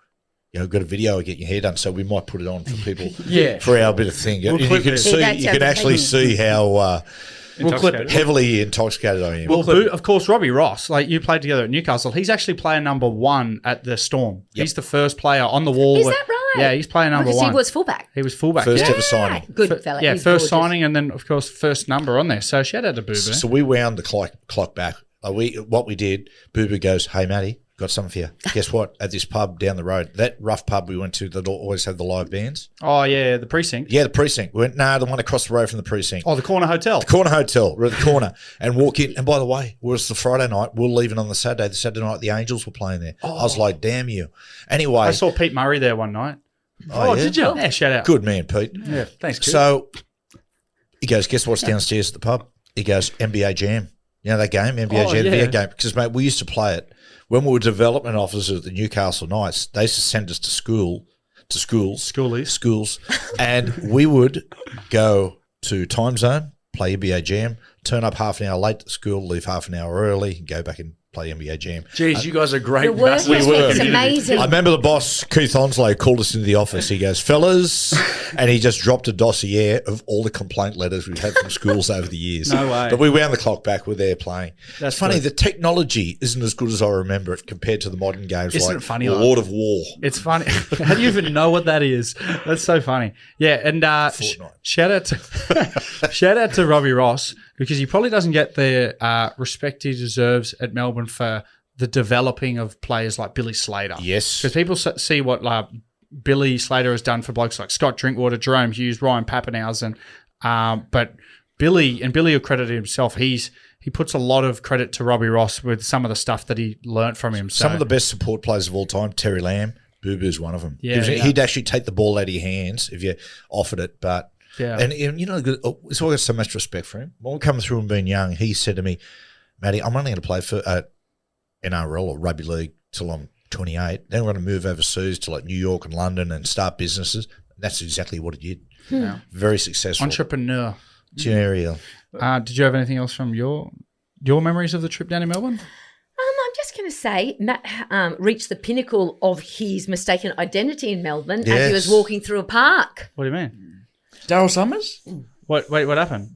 got a video of getting your hair done. So we might put it on for people,
Yeah.
for our bit of thing.
We'll
you
clip
can
it.
see,
Yeah, that
you can
sounds
actually
amazing.
see how
We'll clip it.
heavily intoxicated I am.
Well, of course, Robbie Ross, like you played together at Newcastle. He's actually player number 1 at the Storm.
Yep.
He's the first player on the wall.
Is that right?
Yeah, he's player number
Because
one.
he was fullback.
He was fullback.
First
yeah.
ever signing.
Good fella.
Yeah,
He's
first
gorgeous.
signing, and then of course first number on there. So shout out to Boo Boo.
So we wound the clock back. What we did, Boo Boo goes, "Hey, Matty, got something for you. Guess what? At this pub down the road, that rough pub we went to that always had the live bands.
Oh yeah, the precinct.
Yeah, the precinct. We went, the one across the road from the precinct.
Oh, the corner hotel.
Corner Hotel. We're at the corner and walk in. And by the way, it was the Friday night. We're leaving on the Saturday. The Saturday night, the Angels were playing there. I was like, damn you. Anyway.
I saw Pete Murray there one night.
Oh, yeah?
Did you? Yeah, shout out.
Good man, Pete.
Yeah, thanks. Kid.
So he goes, guess what's downstairs at the pub? He goes, NBA Jam. You know that game, NBA Jam,
yeah.
game? Because, mate, we used to play it. When we were development officers at the Newcastle Knights, they used to send us to schools, and we would go to time zone, play NBA Jam, turn up half an hour late to school, leave half an hour early, and go back and play NBA Jam.
Jeez, you guys are great.
The work
massive
ethic is
community.
amazing.
I remember the boss, Keith Onslow, called us into the office. He goes, fellas, and he just dropped a dossier of all the complaint letters we've had from schools over the years.
No way.
But we wound the clock back. We're there playing.
That's
It's funny,
good.
the technology isn't as good as I remember it compared to the modern games
Isn't
like
it funny,
Lord of War.
It's funny. How do you even know what that is? That's so funny. Yeah, and
Fortnite.
shout out to Robbie Ross, because he probably doesn't get the respect he deserves at Melbourne for the developing of players like Billy Slater.
Yes.
Because people see what Billy Slater has done for blokes like Scott Drinkwater, Jerome Hughes, Ryan Pappenhausen. But Billy will credit himself. He puts a lot of credit to Robbie Ross with some of the stuff that he learnt from him.
Some of the best support players of all time, Terry Lamb, Boo Boo's one of them.
Yeah, yeah.
He'd actually take the ball out of your hands if you offered it. But
Yeah.
and you know, it's always so much respect for him. When we come through and being young, he said to me, Matty, I'm only going to play for NRL or rugby league till I'm 28. Then we're going to move overseas to like New York and London and start businesses. That's exactly what he did.
Yeah.
Very successful.
Entrepreneur.
Genial.
Did you have anything else from your memories of the trip down to Melbourne?
I'm just going to say Matt reached the pinnacle of his mistaken identity in Melbourne as
Yes.
he was walking through a park.
What do you mean?
Daryl Summers?
What happened?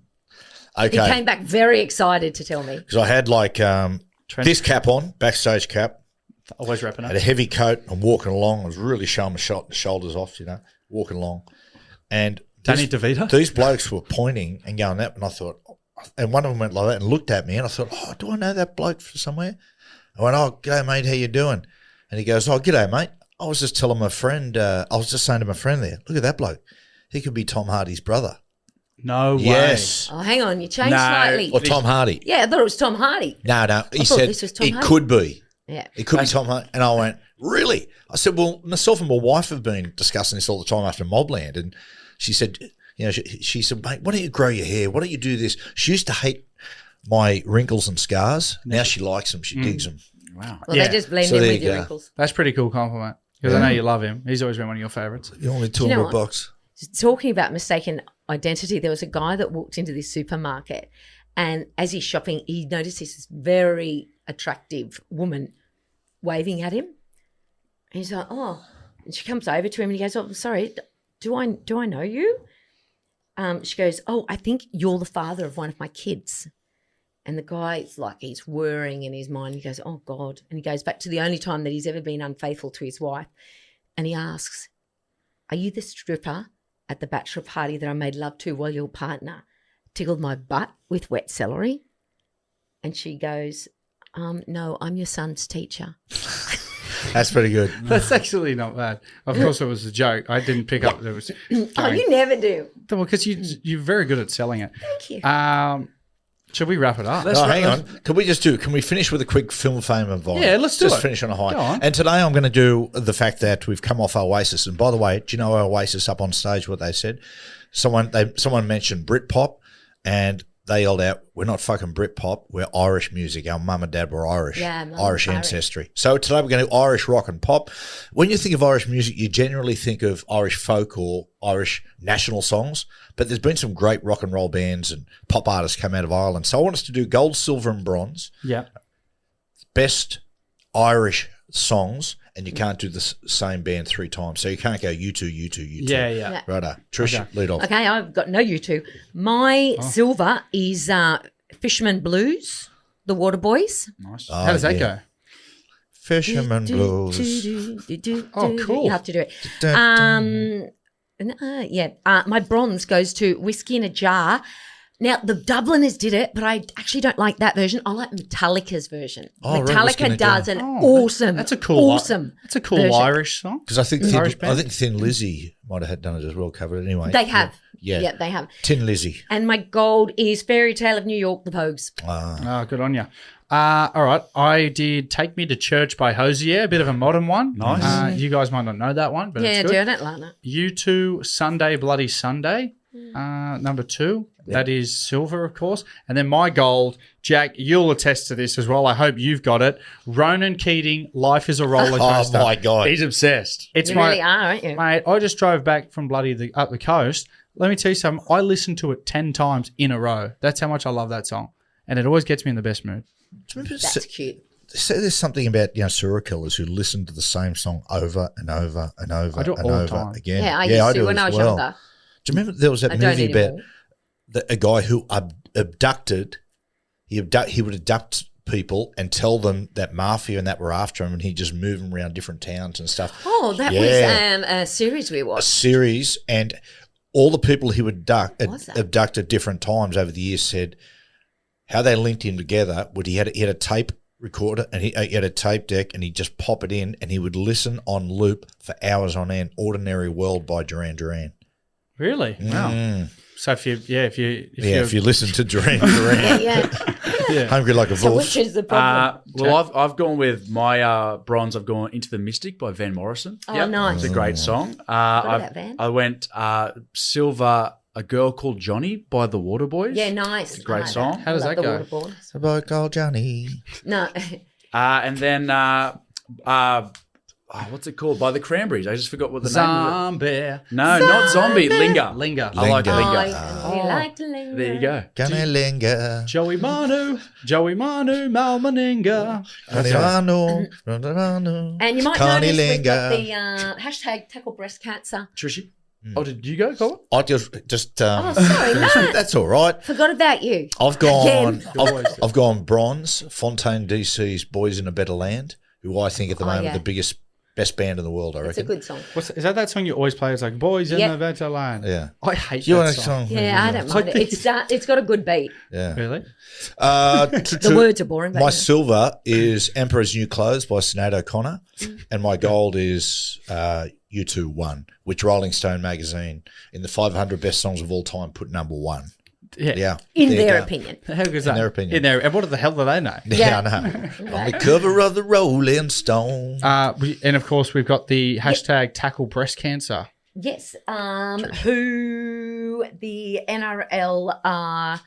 He
Okay.
came back very excited to tell me.
Because I had like
Trent?
this cap on, backstage cap,
Always wrapping up.
had a heavy coat. I'm walking along. I was really showing my shoulders off, walking along. And
Danny DeVito?
these blokes were pointing and going that, and I thought, and one of them went like that and looked at me, and I thought, oh, do I know that bloke from somewhere? I went, oh, g'day, mate, how you doing? And he goes, oh, g'day, mate. I was just telling my friend, I was just saying to my friend there, look at that bloke. He could be Tom Hardy's brother.
No way.
Yes.
Oh, hang on, you changed
No.
slightly.
Or Tom Hardy.
Yeah, I thought it was Tom Hardy.
No. He
thought
said
this was Tom
it
Hardy.
could be.
Yeah.
It could be Tom Hardy. And I went, really? I said, well, myself and my wife have been discussing this all the time after Mobland. And she said, she said, mate, why don't you grow your hair? Why don't you do this? She used to hate my wrinkles and scars. Now she likes them. She digs them.
Wow.
Well,
Yeah.
they just blend
So
in
there
with
you
your
go.
wrinkles.
That's a pretty cool compliment, because I know you love him. He's always been one of your favourites.
You only
you know what?
$200.
Talking about mistaken identity, there was a guy that walked into this supermarket, and as he's shopping, he noticed this very attractive woman waving at him. And he's like, oh, and she comes over to him and he goes, oh, sorry, do I know you? She goes, oh, I think you're the father of one of my kids. And the guy's like, he's whirring in his mind. He goes, oh, God. And he goes back to the only time that he's ever been unfaithful to his wife. And he asks, are you the stripper at the bachelor party that I made love to while your partner tickled my butt with wet celery? And she goes, no, I'm your son's teacher.
That's pretty good.
That's actually not bad. Of course, it was a joke. I didn't pick up that it was.
Oh, you never do.
Well, because you're very good at selling it.
Thank you.
Should we wrap it up?
Oh, hang on. Can we finish with a quick film fame and vibe?
Yeah, let's do
Just
it.
finish on a high.
Go on.
And today I'm going to do the fact that we've come off Oasis. And by the way, do you know Oasis up on stage what they said? Someone mentioned Britpop, and they yelled out, we're not fucking Britpop, we're Irish music. Our mum and dad were Irish.
Yeah, mum
Irish
was
ancestry. So today we're going to do Irish rock and pop. When you think of Irish music, you generally think of Irish folk or Irish national songs, but there's been some great rock and roll bands and pop artists come out of Ireland. So I want us to do gold, silver and bronze,
Yeah.
best Irish songs, and you can't do the same band 3 times. So you can't go you two.
Yeah.
Yeah.
Righto. Trish,
Okay.
lead off.
Okay, I've got no you two. My silver is Fisherman Blues, the Waterboys.
Nice.
Oh,
How does that
yeah.
go?
Fisherman blues.
Oh, cool.
You have to do it. My bronze goes to Whiskey in a Jar. Now, the Dubliners did it, but I actually don't like that version. I like Metallica's version.
Oh, right, Whiskey in
Metallica
a
does
Jar.
an awesome,
That's a cool,
awesome.
That's a cool
version.
Irish song.
Because I think
Irish band?
Thin Lizzy might have done it as well, covered it anyway.
They have.
Yeah.
They have.
Tin Lizzy.
And my gold is Fairy Tale of New York, the Pogues.
Oh, good on you. All right. I did Take Me to Church by Hosier, a bit of a modern one.
Nice.
You guys might not know that one, but
Yeah,
it's
do
good.
it, Lana.
U2, Sunday Bloody Sunday, number 2. That is silver, of course. And then my gold, Jack, you'll attest to this as well. I hope you've got it. Ronan Keating, Life is a Roller Coaster.
Oh, my God.
He's obsessed.
It's
You
my,
really are, aren't you?
mate, I just drove back from up the coast. Let me tell you something. I listened to it 10 times in a row. That's how much I love that song. And it always gets me in the best mood.
That's cute.
So there's something about serial killers who listen to the same song over and over and over
I do it
and
all the
over
time.
again.
Yeah, I used to when
as
I was
well.
younger.
Do you remember there was that
I don't
movie about
anymore.
a guy who abducted? He would abduct people and tell them that mafia and that were after him, and he'd just move them around different towns and stuff.
Oh, that
Yeah.
was a series we
A
watched.
series, and all the people he would
was that?
abduct at different times over the years said how they linked him together. He had a tape recorder and he had a tape deck, and he'd just pop it in and he would listen on loop for hours on end. Ordinary World by Duran Duran.
Really? Wow. So if you
listen to Duran Duran,
Yeah.
Hungry Like a
So
Wolf.
which is the problem?
I've gone with my bronze. I've gone Into the Mystic by Van Morrison.
Oh, nice.
It's a great song.
about Van.
I went silver. A Girl Called Johnny by the Waterboys.
Yeah, nice.
It's a great
I like
song.
How does
I love
that go?
the Waterboys.
A boy called Johnny.
No.
And then what's it called? By the Cranberries. I just forgot what the name of
Zombie.
it. No, not Zombie. Linger.
Linger.
I like
Linger.
Linger.
We like to linger.
There you go.
Gonna linger.
Joey Manu, Mal Meninga.
Connie Rano.
And you might
Connie
notice we've got
Linger.
the hashtag tackle breast cancer.
Trishy. Oh, did you go, Colin?
I just
Oh, sorry, no.
that's all right.
Forgot about you.
I've gone.
Again.
I've gone bronze. Fontaine DC's "Boys in a Better Land," who I think at the moment
yeah.
the best band in the world. I
It's a
reckon.
good song.
Is that song you always play? It's like Boys in
Yep.
the Better Land.
Yeah.
I hate
Do you
that
want a
song.
song?
Yeah, I don't mind it. It's got a good beat.
Yeah.
Really?
The words are boring. But
My silver is "Emperor's New Clothes" by Sinead O'Connor, and my gold is U2 One, which Rolling Stone magazine in the 500 best songs of all time put number 1.
Yeah.
Yeah,
in
There you
their
go.
opinion.
How good is that?
their opinion.
In their, and what the hell do they know?
Yeah, I know. On the cover of the Rolling Stone.
And of course, we've got the hashtag tackle breast cancer.
Yes. Who the NRL are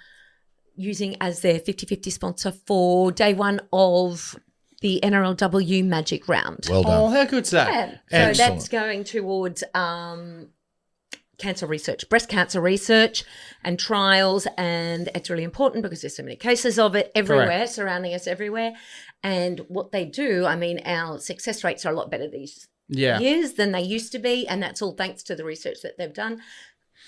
using as their 50-50 sponsor for day one of the NRLW Magic Round.
Well
Oh,
done.
how good's that?
Yeah. So
Excellent.
that's going towards cancer research, breast cancer research and trials. And it's really important because there's so many cases of it everywhere, surrounding us everywhere. And what they do, I mean, our success rates are a lot better these years than they used to be. And that's all thanks to the research that they've done.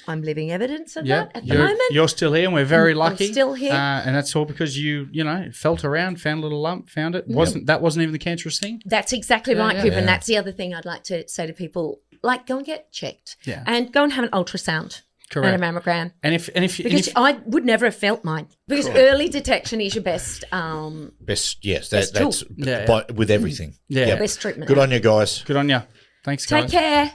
I'm living evidence of that at the moment.
You're still here, and we're very lucky.
I'm still here.
And that's all because you felt around, found a little lump, found it. That wasn't even the cancerous thing?
That's exactly right,
yeah.
Cooper. And that's the other thing I'd like to say to people, like, go and get checked.
Yeah.
And go and have an ultrasound.
Correct.
And a mammogram.
And if
Because I would never have felt mine. Because early detection is your best
Best, yes,
Best
that's
tool.
with everything.
Yeah.
Yep.
best treatment.
Good on you guys.
Good on you. Thanks, guys.
Take care.